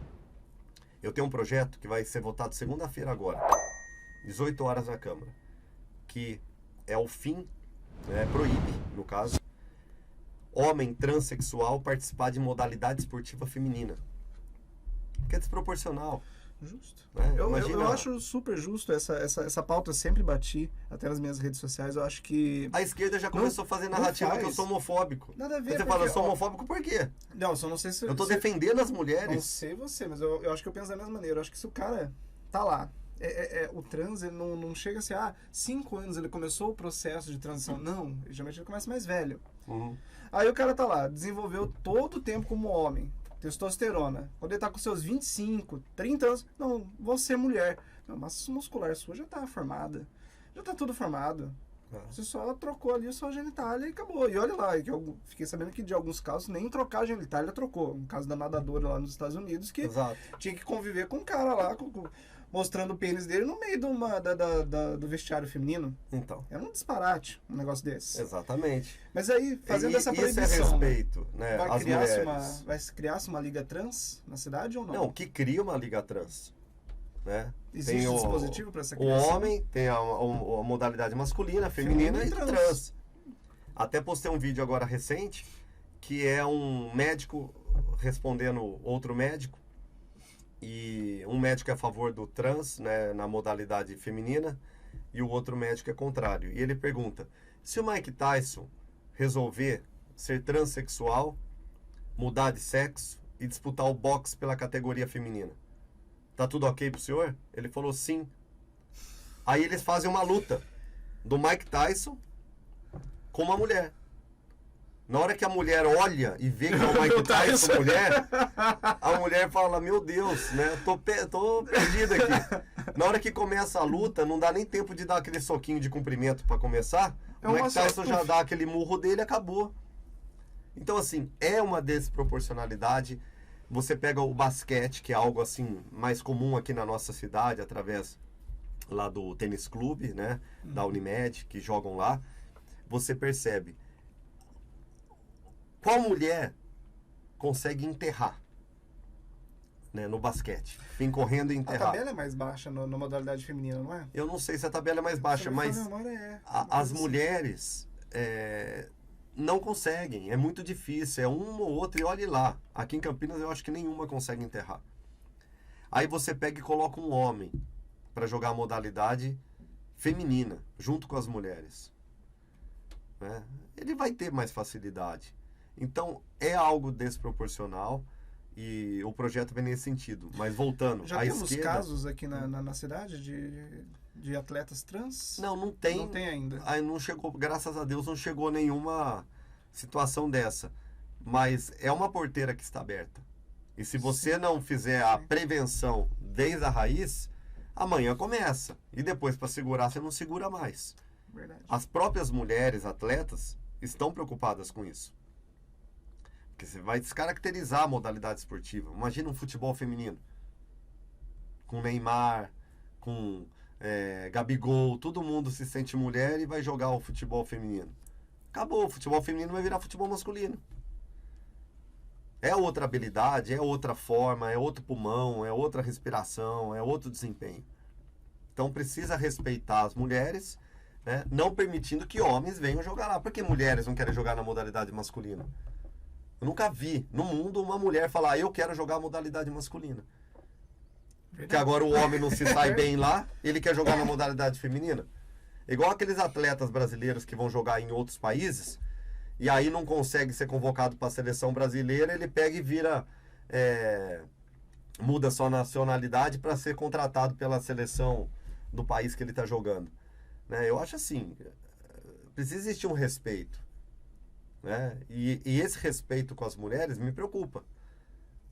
Eu tenho um projeto que vai ser votado segunda-feira agora, 18 horas na Câmara, que é o fim, proíbe, no caso, homem transexual participar de modalidade esportiva feminina. Que é desproporcional. Justo. Né? Eu acho super justo essa pauta, eu sempre bati, até nas minhas redes sociais, eu acho que... A esquerda já começou a fazer narrativa que eu sou homofóbico. Nada a ver. Você fala, eu sou homofóbico por quê? Não, só não sei se... Eu tô defendendo as mulheres. Não sei você, mas eu acho que eu penso da mesma maneira. Eu acho que se o cara tá lá, o trans, ele não chega assim, 5 anos ele começou o processo de transição. Não, geralmente ele começa mais velho. Uhum. Aí o cara tá lá, desenvolveu todo o tempo como homem, testosterona. Quando ele tá com seus 25, 30 anos, não, você é mulher. Não, massa muscular sua já tá formada. Já tá tudo formado. Você só trocou ali a sua genitália e acabou. E olha lá, que eu fiquei sabendo que de alguns casos nem trocar a genitália trocou. No caso da nadadora lá nos Estados Unidos, que Exato. Tinha que conviver com um cara lá, mostrando o pênis dele no meio do vestiário feminino. Então. Era um disparate, um negócio desse. Exatamente. Mas aí, fazendo essa proibição... Isso é respeito, né? Vai às mulheres. Vai criar-se uma liga trans na cidade ou não? Não, que cria uma liga trans. Né? Existe um dispositivo para essa criação? O homem tem a modalidade masculina, feminina e trans. Até postei um vídeo agora recente, que é um médico respondendo outro médico, e um médico é a favor do trans, né, na modalidade feminina, e o outro médico é contrário. E ele pergunta, se o Mike Tyson resolver ser transexual, mudar de sexo e disputar o boxe pela categoria feminina, tá tudo ok pro senhor? Ele falou sim. Aí eles fazem uma luta do Mike Tyson com uma mulher. Na hora que a mulher olha e vê que é o Mike Tyson mulher, a mulher fala, meu Deus, né? Tô perdido aqui. Na hora que começa a luta, não dá nem tempo de dar aquele soquinho de cumprimento para começar. O Mike Tyson já dá aquele murro dele e acabou. Então, assim, é uma desproporcionalidade. Você pega o basquete, que é algo assim mais comum aqui na nossa cidade, através lá do tênis clube, né, da Unimed, que jogam lá. Você percebe qual mulher consegue enterrar, né, no basquete, vem correndo e enterrar. A tabela é mais baixa na modalidade feminina, não é? Eu não sei se a tabela é mais baixa, mas as mulheres não conseguem, é muito difícil, é uma ou outra, e olhe lá. Aqui em Campinas eu acho que nenhuma consegue enterrar. Aí você pega e coloca um homem para jogar a modalidade feminina, junto com as mulheres. Né? Ele vai ter mais facilidade. Então, é algo desproporcional E o projeto vem nesse sentido. Mas voltando, Já a temos esquerda... casos aqui na cidade de atletas trans? Não tem. Não tem ainda. Aí não chegou, graças a Deus, não chegou nenhuma situação dessa. Mas é uma porteira que está aberta. E se você não fizer a prevenção desde a raiz, amanhã começa. E depois, para segurar, você não segura mais. Verdade. As próprias mulheres atletas estão preocupadas com isso. Porque você vai descaracterizar a modalidade esportiva. Imagina um futebol feminino. Com Neymar, com Gabigol, todo mundo se sente mulher e vai jogar o futebol feminino. Acabou, o futebol feminino vai virar futebol masculino. É outra habilidade, é outra forma, é outro pulmão, é outra respiração, é outro desempenho. Então precisa respeitar as mulheres, né, não permitindo que homens venham jogar lá. Por que mulheres não querem jogar na modalidade masculina? Eu nunca vi no mundo uma mulher falar, eu quero jogar a modalidade masculina. Porque agora o homem não se sai bem lá, ele quer jogar na modalidade feminina. Igual aqueles atletas brasileiros que vão jogar em outros países, e aí não consegue ser convocado para a seleção brasileira, ele pega e vira, muda sua nacionalidade para ser contratado pela seleção do país que ele está jogando. Né? Eu acho assim, precisa existir um respeito. Né? E esse respeito com as mulheres me preocupa.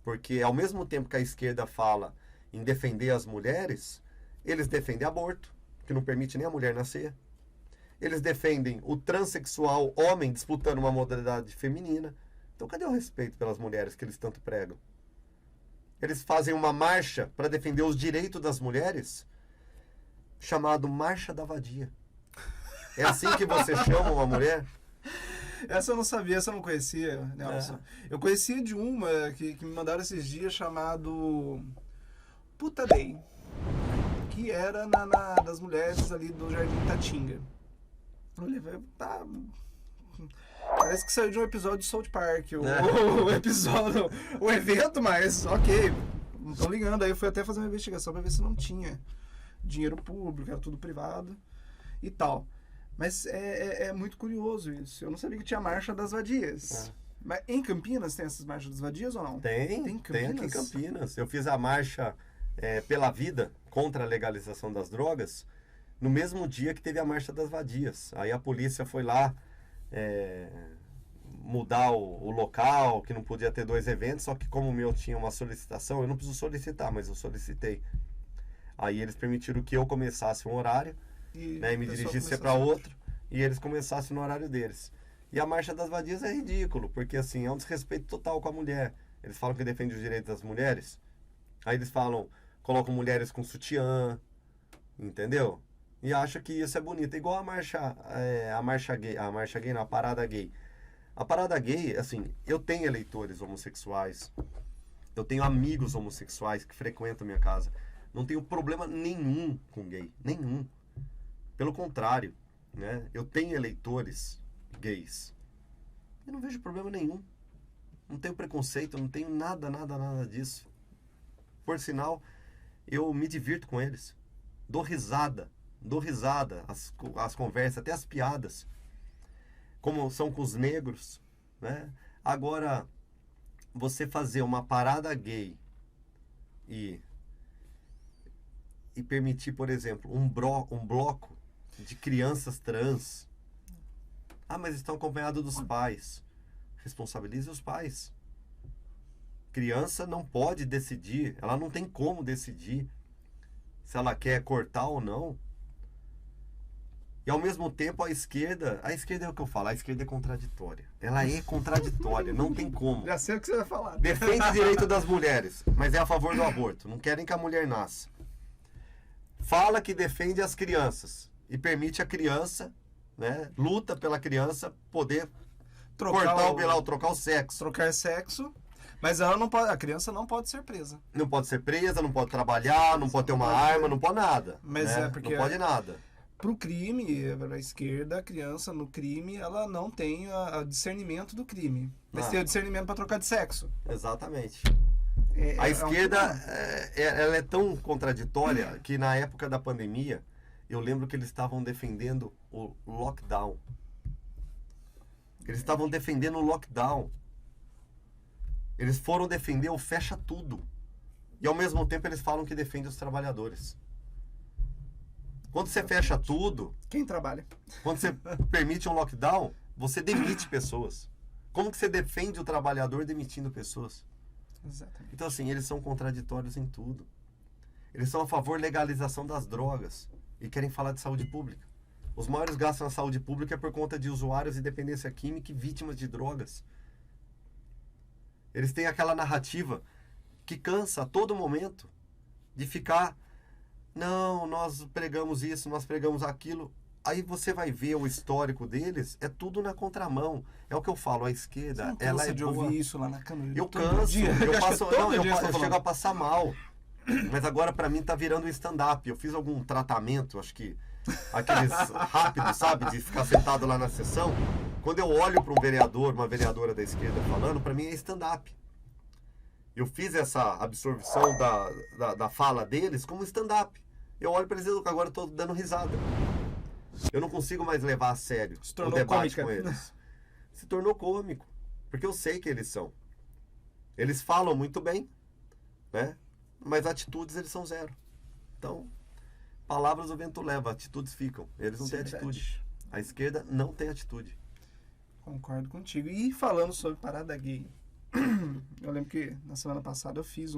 Porque ao mesmo tempo que a esquerda fala em defender as mulheres, eles defendem aborto, que não permite nem a mulher nascer. Eles defendem o transexual homem disputando uma modalidade feminina. Então cadê o respeito pelas mulheres que eles tanto pregam? Eles fazem uma marcha para defender os direitos das mulheres, chamado Marcha da Vadia. É assim que você chama uma mulher? Essa eu não sabia, essa eu não conhecia, Nelson. Eu conhecia de uma que me mandaram esses dias, chamado Puta Day, que era das mulheres ali do Jardim Tatinga. Eu levei, tá... Parece que saiu de um episódio de South Park, o episódio, o evento, mas ok, não tô ligando. Aí eu fui até fazer uma investigação pra ver se não tinha dinheiro público, era tudo privado e tal. Mas é muito curioso isso. Eu não sabia que tinha Marcha das Vadias. Mas em Campinas tem essas Marchas das Vadias ou não? Tem aqui em Campinas. Eu fiz a marcha pela vida contra a legalização das drogas no mesmo dia que teve a Marcha das Vadias. Aí a polícia foi lá mudar o local, que não podia ter 2 eventos, só que como o meu tinha uma solicitação, eu não preciso solicitar, mas eu solicitei. Aí eles permitiram que eu começasse um horário, e me dirigisse para outro, e eles começassem no horário deles. E a Marcha das Vadias é ridículo, porque assim, é um desrespeito total com a mulher. Eles falam que defende os direitos das mulheres, aí eles falam, colocam mulheres com sutiã, entendeu? E acham que isso é bonito. Igual a marcha gay, não, a parada gay. A parada gay, assim, eu tenho eleitores homossexuais, eu tenho amigos homossexuais que frequentam minha casa. Não tenho problema nenhum com gay, nenhum. Pelo contrário, né? Eu tenho eleitores gays. Eu não vejo problema nenhum. Não tenho preconceito, não tenho nada disso. Por sinal, eu me divirto com eles. Dou risada, as conversas, até as piadas. Como são com os negros, né? Agora, você fazer uma parada gay e permitir, por exemplo, um bloco de crianças trans. Ah, mas estão acompanhados dos pais. Responsabilize os pais. Criança não pode decidir, ela não tem como decidir se ela quer cortar ou não. E ao mesmo tempo a esquerda é o que eu falo, a esquerda é contraditória. Ela é contraditória, não tem como. Já sei o que você vai falar. Defende o direito das mulheres, mas é a favor do aborto. Não querem que a mulher nasça. Fala que defende as crianças e permite a criança, né, luta pela criança poder trocar o sexo. Trocar sexo, mas ela não pode, a criança não pode ser presa. Não pode ser presa, não pode trabalhar, não pode ter uma arma, não pode nada. Mas né? é porque não pode nada. Pro crime, a esquerda, a criança no crime, ela não tem o discernimento do crime. Mas tem o discernimento para trocar de sexo. Exatamente. A esquerda, ela é tão contraditória que na época da pandemia, eu lembro que eles estavam defendendo o lockdown. Eles estavam defendendo o lockdown. Eles foram defender o fecha tudo. E ao mesmo tempo eles falam que defende os trabalhadores. Quando você fecha tudo, Quem trabalha? quando você permite um lockdown, você demite pessoas. Como que você defende o trabalhador demitindo pessoas? Exatamente. Então, assim, eles são contraditórios em tudo. Eles são a favor da legalização das drogas e querem falar de saúde pública. Os maiores gastos na saúde pública é por conta de usuários de dependência química e vítimas de drogas. Eles têm aquela narrativa que cansa a todo momento de ficar, não, nós pregamos isso, nós pregamos aquilo. Aí você vai ver o histórico deles, é tudo na contramão. É o que eu falo, a esquerda, Você não ela cansa é de boa. ouvir isso lá na Câmara? Eu Todo canso, dia? eu Acho que passo, todo não, eu, dia você tá eu chego a falando. passar mal. Mas agora pra mim tá virando um stand-up. Eu fiz algum tratamento, acho que aqueles rápidos, sabe, de ficar sentado lá na sessão. Quando eu olho para um vereador, uma vereadora da esquerda falando, pra mim é stand-up. Eu fiz essa absorção da fala deles como stand-up. Eu olho para eles e agora eu tô dando risada. Eu não consigo mais levar a sério Se o tornou debate cômica. com eles. Se tornou cômico. Porque eu sei que eles são. Eles falam muito bem, né? Mas atitudes eles são zero. Então, palavras o vento leva, atitudes ficam. Eles não Isso é têm atitude. A esquerda não tem atitude. Concordo contigo. E falando sobre parada gay, eu lembro que na semana passada eu fiz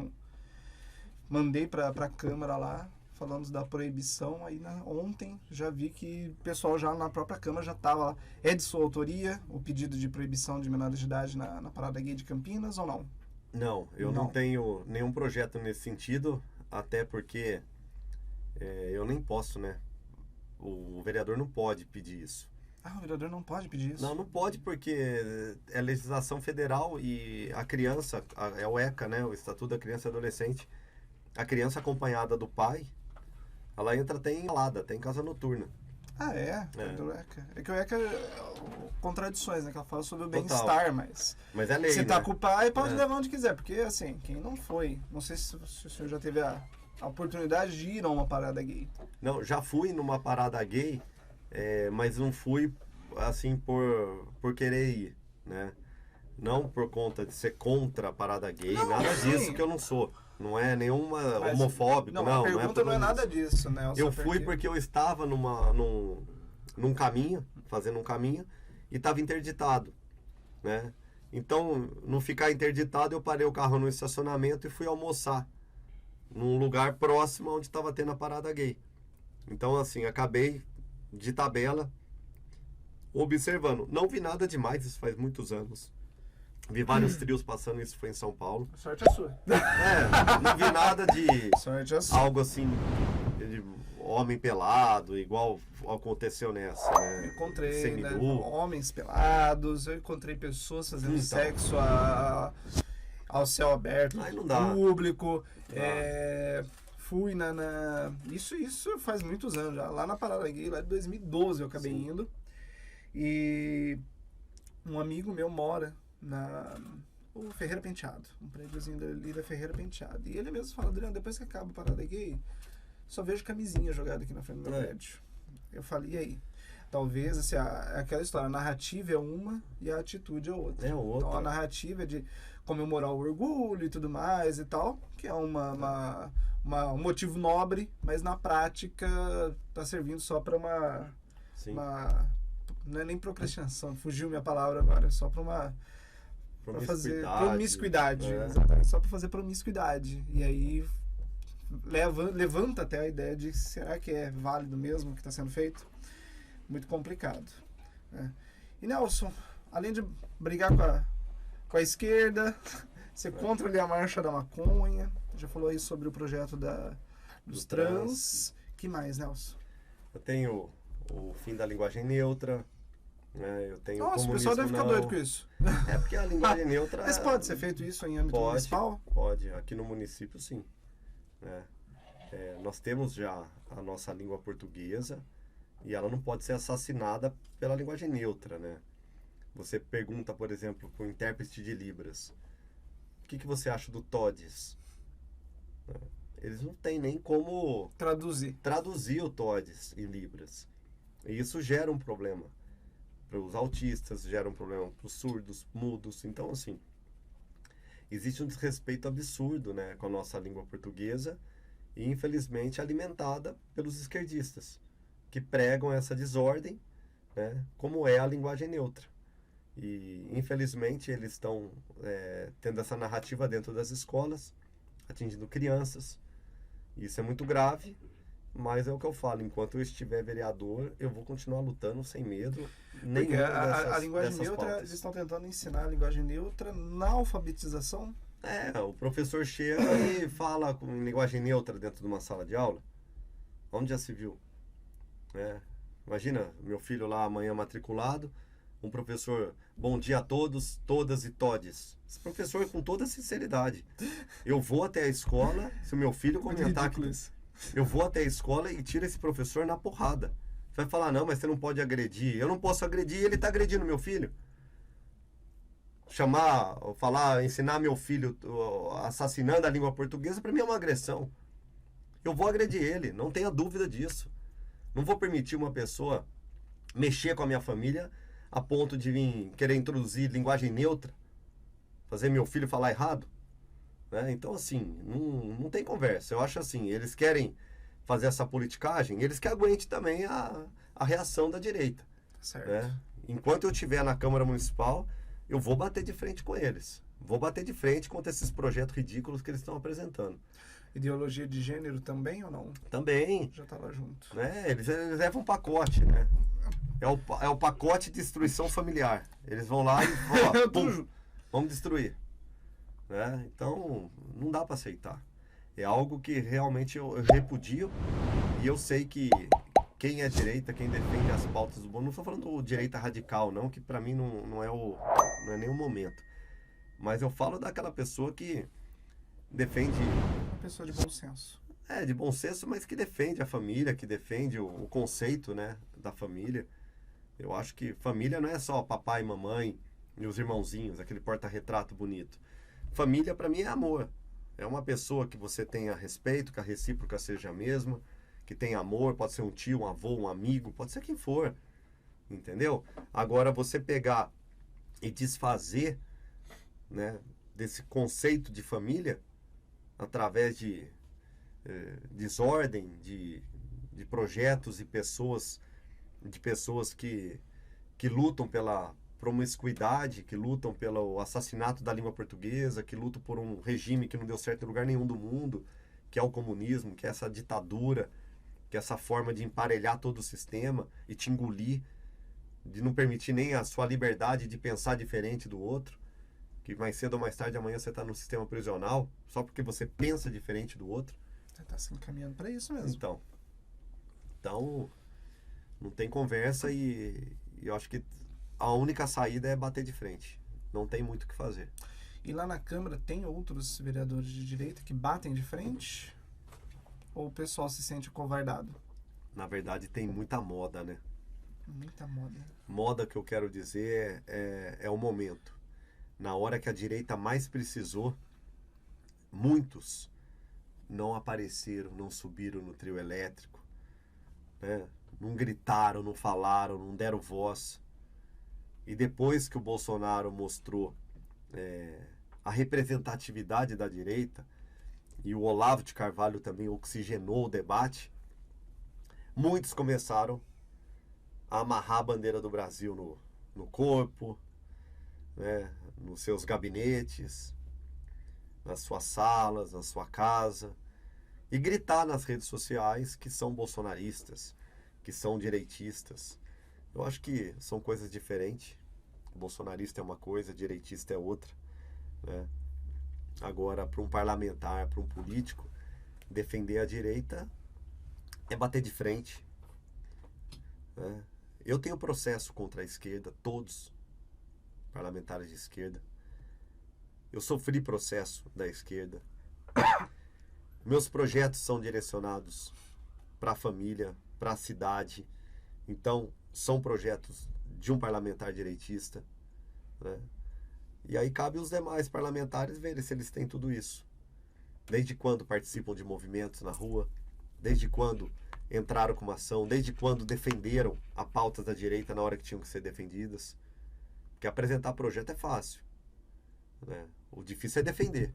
mandei pra Câmara lá, falando da proibição. Aí ontem já vi que o pessoal já na própria Câmara já estava lá. É de sua autoria o pedido de proibição de menores de idade na parada gay de Campinas ou não? Não, eu não tenho nenhum projeto nesse sentido, até porque eu nem posso, né? O vereador não pode pedir isso. Ah, o vereador não pode pedir isso? Não, não pode porque é legislação federal e a criança, é o ECA, né? O Estatuto da Criança e Adolescente. A criança acompanhada do pai, ela entra até em balada, até em casa noturna. Ah, é? É. Do ECA. É que o ECA contradições, né? Que ela fala sobre o Total. bem-estar, mas Mas é lei, se tá né? com o pai, pode É. levar onde quiser. Porque, assim, quem não foi, não sei se o senhor já teve a oportunidade de ir a uma parada gay. Não, já fui numa parada gay, mas não fui assim por querer ir, né? Não por conta de ser contra a parada gay, Não, nada sim. disso que eu não sou. Não é nenhuma Mas- homofóbico, Não, não. a pergunta não é nada disso, né? Eu fui porque eu estava num caminho, fazendo um caminho, e estava interditado, né? Então, não ficar interditado, eu parei o carro no estacionamento e fui almoçar num lugar próximo onde estava tendo a parada gay. Então, assim, acabei de tabela observando. Não vi nada demais, isso faz muitos anos. Vi vários trios passando, isso foi em São Paulo. Sorte é sua. Não vi nada de Sorte é sua. algo assim, de homem pelado, igual aconteceu nessa, né? Encontrei, né, Seminu. homens pelados, eu encontrei pessoas fazendo Então. sexo ao céu aberto, Aí não dá. público. Não. Fui Isso faz muitos anos já. Lá na Parada Gay, lá de 2012 eu acabei Sim. indo. E um amigo meu mora o Ferreira Penteado, um prédiozinho ali da Ferreira Penteado. E ele mesmo fala, Adriano, depois que acaba a Parada Gay, só vejo camisinha jogada aqui na frente do meu prédio. Eu falei, e aí? Talvez, assim, aquela história, a narrativa é uma e a atitude é outra. É outra. Então a narrativa é de comemorar o orgulho e tudo mais e tal, que é um motivo nobre, mas na prática tá servindo só para Sim. não é nem procrastinação, fugiu minha palavra agora, é só para fazer promiscuidade, É. exatamente, só para fazer promiscuidade. E aí levanta até a ideia de será que é válido mesmo o que está sendo feito? Muito complicado, né? E Nelson, além de brigar com a esquerda, você contra ali a marcha da maconha, já falou aí sobre o projeto dos trans. Que mais, Nelson? Eu tenho o fim da linguagem neutra, né? Eu tenho Nossa, o comunismo pessoal deve ficar não. doido com isso. É porque a linguagem neutra... Mas pode ser feito isso em âmbito municipal? Pode. Aqui no município, sim. Né? Nós temos já a nossa língua portuguesa e ela não pode ser assassinada pela linguagem neutra, né? Você pergunta, por exemplo, para o intérprete de Libras, o que você acha do TODES? Eles não têm nem como traduzir o TODES em Libras. E isso gera um problema para os autistas, gera um problema para os surdos, mudos. Então, assim, existe um desrespeito absurdo, né, com a nossa língua portuguesa e, infelizmente, alimentada pelos esquerdistas, que pregam essa desordem, né, como é a linguagem neutra. E, infelizmente, eles estão tendo essa narrativa dentro das escolas, atingindo crianças. Isso é muito grave, mas é o que eu falo, enquanto eu estiver vereador, eu vou continuar lutando sem medo. Porque a linguagem neutra, pautas. eles estão tentando ensinar a linguagem neutra na alfabetização. O professor chega e fala com linguagem neutra dentro de uma sala de aula. Onde já se viu? Imagina, meu filho lá amanhã matriculado, um professor, bom dia a todos, todas e todes. Esse professor, com toda sinceridade, eu vou até a escola, se o meu filho comentar que... Eu vou até a escola e tiro esse professor na porrada. Você vai falar, não, mas você não pode agredir. Eu não posso agredir, ele está agredindo meu filho. Ensinar meu filho assassinando a língua portuguesa, para mim é uma agressão. Eu vou agredir ele, não tenha dúvida disso. Não vou permitir uma pessoa mexer com a minha família a ponto de vir querer introduzir linguagem neutra, fazer meu filho falar errado. Então, assim, não tem conversa. Eu acho assim, eles querem fazer essa politicagem, eles que aguentem também a reação da direita. Certo. Enquanto eu estiver na Câmara Municipal, eu vou bater de frente com eles. Vou bater de frente contra esses projetos ridículos que eles estão apresentando. Ideologia de gênero também ou não? Também. Já estava junto. Eles levam um pacote, né? É o pacote de destruição familiar. Eles vão lá e vamos destruir. Então, não dá para aceitar. É algo que realmente eu repudio, e eu sei que quem é direita, quem defende as pautas do mundo, não estou falando direita radical, não, que para mim não é nem o momento. Mas eu falo daquela pessoa que defende... Uma pessoa de bom senso. De bom senso, mas que defende a família, que defende o conceito, né, da família. Eu acho que família não é só papai e mamãe e os irmãozinhos, aquele porta-retrato bonito. Família, para mim, é amor. É uma pessoa que você tenha respeito, que a recíproca seja a mesma, que tenha amor, pode ser um tio, um avô, um amigo, pode ser quem for. Entendeu? Agora, você pegar e desfazer, né, desse conceito de família através de desordem, de projetos e pessoas que lutam pela promiscuidade, que lutam pelo assassinato da língua portuguesa, que lutam por um regime que não deu certo em lugar nenhum do mundo, que é o comunismo, que é essa ditadura, que é essa forma de emparelhar todo o sistema e te engolir, de não permitir nem a sua liberdade de pensar diferente do outro, que mais cedo ou mais tarde amanhã você está no sistema prisional, só porque você pensa diferente do outro. Você está se encaminhando para isso mesmo. Então, não tem conversa e eu acho que a única saída é bater de frente. Não tem muito o que fazer. E lá na Câmara tem outros vereadores de direita que batem de frente? Ou o pessoal se sente covardado? Na verdade, tem muita moda, né? Muita moda. Moda, que eu quero dizer, é o momento. Na hora que a direita mais precisou, muitos não apareceram, não subiram no trio elétrico, né? Não gritaram, não falaram, não deram voz. E depois que o Bolsonaro mostrou a representatividade da direita, e o Olavo de Carvalho também oxigenou o debate, muitos começaram a amarrar a bandeira do Brasil no corpo, né, nos seus gabinetes, nas suas salas, na sua casa, e gritar nas redes sociais que são bolsonaristas, que são direitistas. Eu acho que são coisas diferentes. Bolsonarista é uma coisa, direitista é outra, né? Agora, para um parlamentar, para um político, defender a direita é bater de frente, né? Eu tenho processo contra a esquerda, todos parlamentares de esquerda. Eu sofri processo da esquerda. Meus projetos são direcionados para a família, para a cidade. Então, são projetos de um parlamentar direitista, né? E aí cabe os demais parlamentares verem se eles têm tudo isso. Desde quando participam de movimentos na rua, desde quando entraram com uma ação, desde quando defenderam a pauta da direita na hora que tinham que ser defendidas. Porque apresentar projeto é fácil, né? O difícil é defender.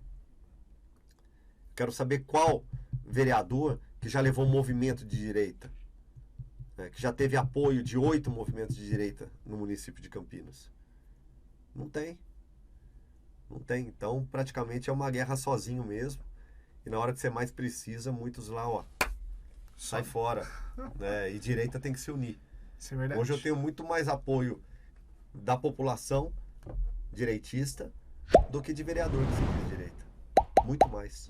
Quero saber qual vereador que já levou um movimento de direita, né, que já teve apoio de 8 movimentos de direita no município de Campinas. Não tem. Não tem. Então, praticamente é uma guerra sozinho mesmo. E na hora que você mais precisa, muitos lá, ó, sai fora. Né? E direita tem que se unir. Isso é verdade. Hoje eu tenho muito mais apoio da população direitista do que de vereador que se diz direita. Muito mais.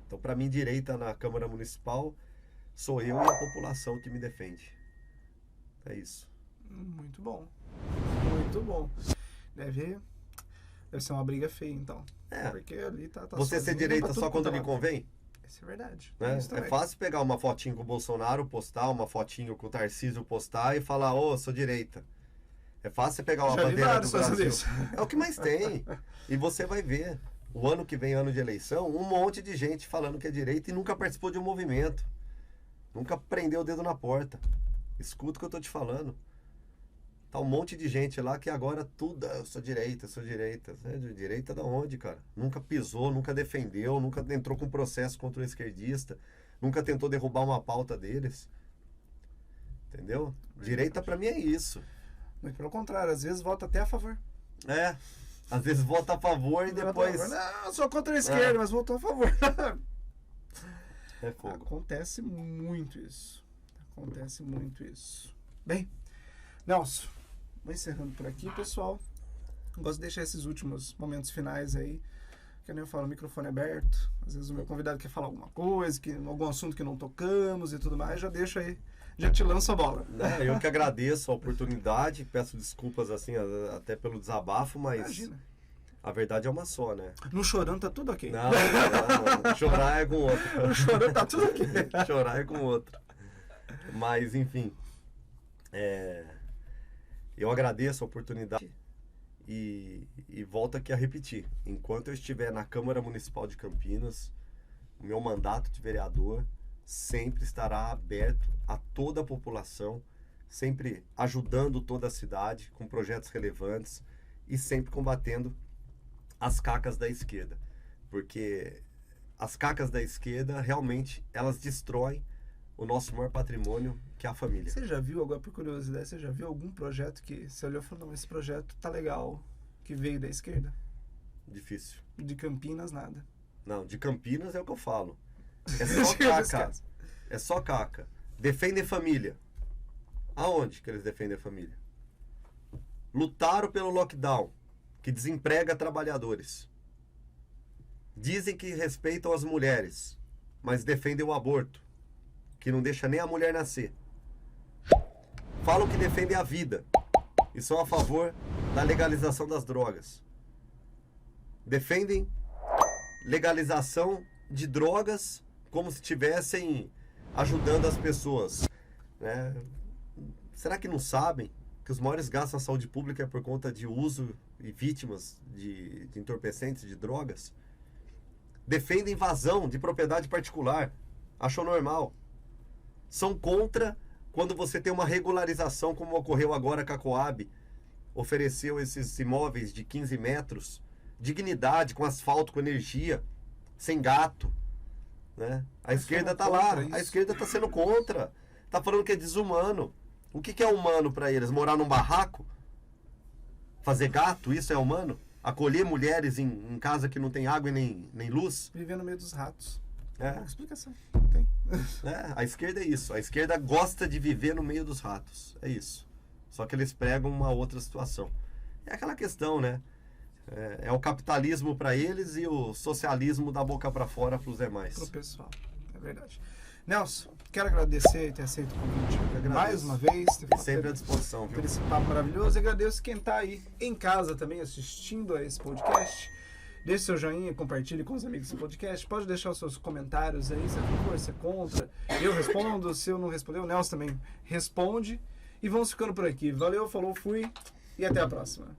Então, para mim, direita na Câmara Municipal sou eu e a população que me defende. É isso. Muito bom. Muito bom. Deve ser uma briga feia, então. É. Porque ali tá Você ser direita só quando lhe convém? Isso é verdade. Né? É fácil pegar uma fotinho com o Bolsonaro, postar, uma fotinho com o Tarcísio, postar e falar, ô, sou direita. É fácil você pegar uma bandeira do Brasil. É o que mais tem. E você vai ver, o ano que vem, ano de eleição, um monte de gente falando que é direita e nunca participou de um movimento. Nunca prendeu o dedo na porta. Escuta o que eu tô te falando. Tá um monte de gente lá que agora tudo, eu sou direita, sou direita. É de direita da onde, cara? Nunca pisou, nunca defendeu, nunca entrou com processo contra um esquerdista, nunca tentou derrubar uma pauta deles. Entendeu? Direita pra mim é isso. Muito pelo contrário, às vezes vota até a favor. É, às vezes vota a favor e depois... Não, eu sou contra a esquerda, mas votou a favor. É fogo. Acontece muito isso. Acontece muito isso. Bem, Nelson, vou encerrando por aqui, pessoal. Gosto de deixar esses últimos momentos finais aí. Que nem eu falo, o microfone é aberto. Às vezes o meu convidado quer falar alguma coisa, algum assunto que não tocamos e tudo mais, já deixa aí. Já te lanço a bola. Eu que agradeço a oportunidade, peço desculpas assim, até pelo desabafo, mas imagina. A verdade é uma só, né? No chorando tá tudo ok. Não. Chorar é com outro. No chorando tá tudo ok. Chorar é com outro. Mas, enfim, eu agradeço a oportunidade e volto aqui a repetir. Enquanto eu estiver na Câmara Municipal de Campinas, o meu mandato de vereador sempre estará aberto a toda a população, sempre ajudando toda a cidade com projetos relevantes e sempre combatendo as cacas da esquerda. Porque as cacas da esquerda, realmente, elas destroem o nosso maior patrimônio, que é a família. Você já viu, agora por curiosidade, você já viu algum projeto que você olhou e falou, não, esse projeto tá legal, que veio da esquerda? Difícil. De Campinas, nada. Não, de Campinas é o que eu falo. É só caca. É só caca. Defendem família. Aonde que eles defendem a família? Lutaram pelo lockdown, que desemprega trabalhadores. Dizem que respeitam as mulheres, mas defendem o aborto, que não deixa nem a mulher nascer. Falam que defendem a vida e são a favor da legalização das drogas. Defendem legalização de drogas como se estivessem ajudando as pessoas, né? Será que não sabem que os maiores gastos na saúde pública é por conta de uso e vítimas de entorpecentes, de drogas? Defendem invasão de propriedade particular. Acham normal. São contra quando você tem uma regularização, como ocorreu agora com a Coab. Ofereceu esses imóveis de 15 metros, dignidade, com asfalto, com energia, sem gato. Né? A esquerda tá lá, a esquerda tá sendo contra. Tá falando que é desumano. O que é humano para eles? Morar num barraco? Fazer gato? Isso é humano? Acolher mulheres em casa que não tem água e nem luz? Viver no meio dos ratos. É. Explicação. Tem. A esquerda é isso. A esquerda gosta de viver no meio dos ratos. É isso. Só que eles pregam uma outra situação. É aquela questão, né? É o capitalismo para eles e o socialismo da boca para fora para os demais. Pro pessoal. É verdade. Nelson, quero agradecer ter aceito o convite mais uma vez. Sempre à disposição, viu? Por esse papo maravilhoso. E agradeço quem está aí em casa também assistindo a esse podcast. Deixe seu joinha, compartilhe com os amigos do podcast. Pode deixar os seus comentários aí, se é a favor, se é contra. Eu respondo, se eu não responder, o Nelson também responde. E vamos ficando por aqui. Valeu, falou, fui e até a próxima.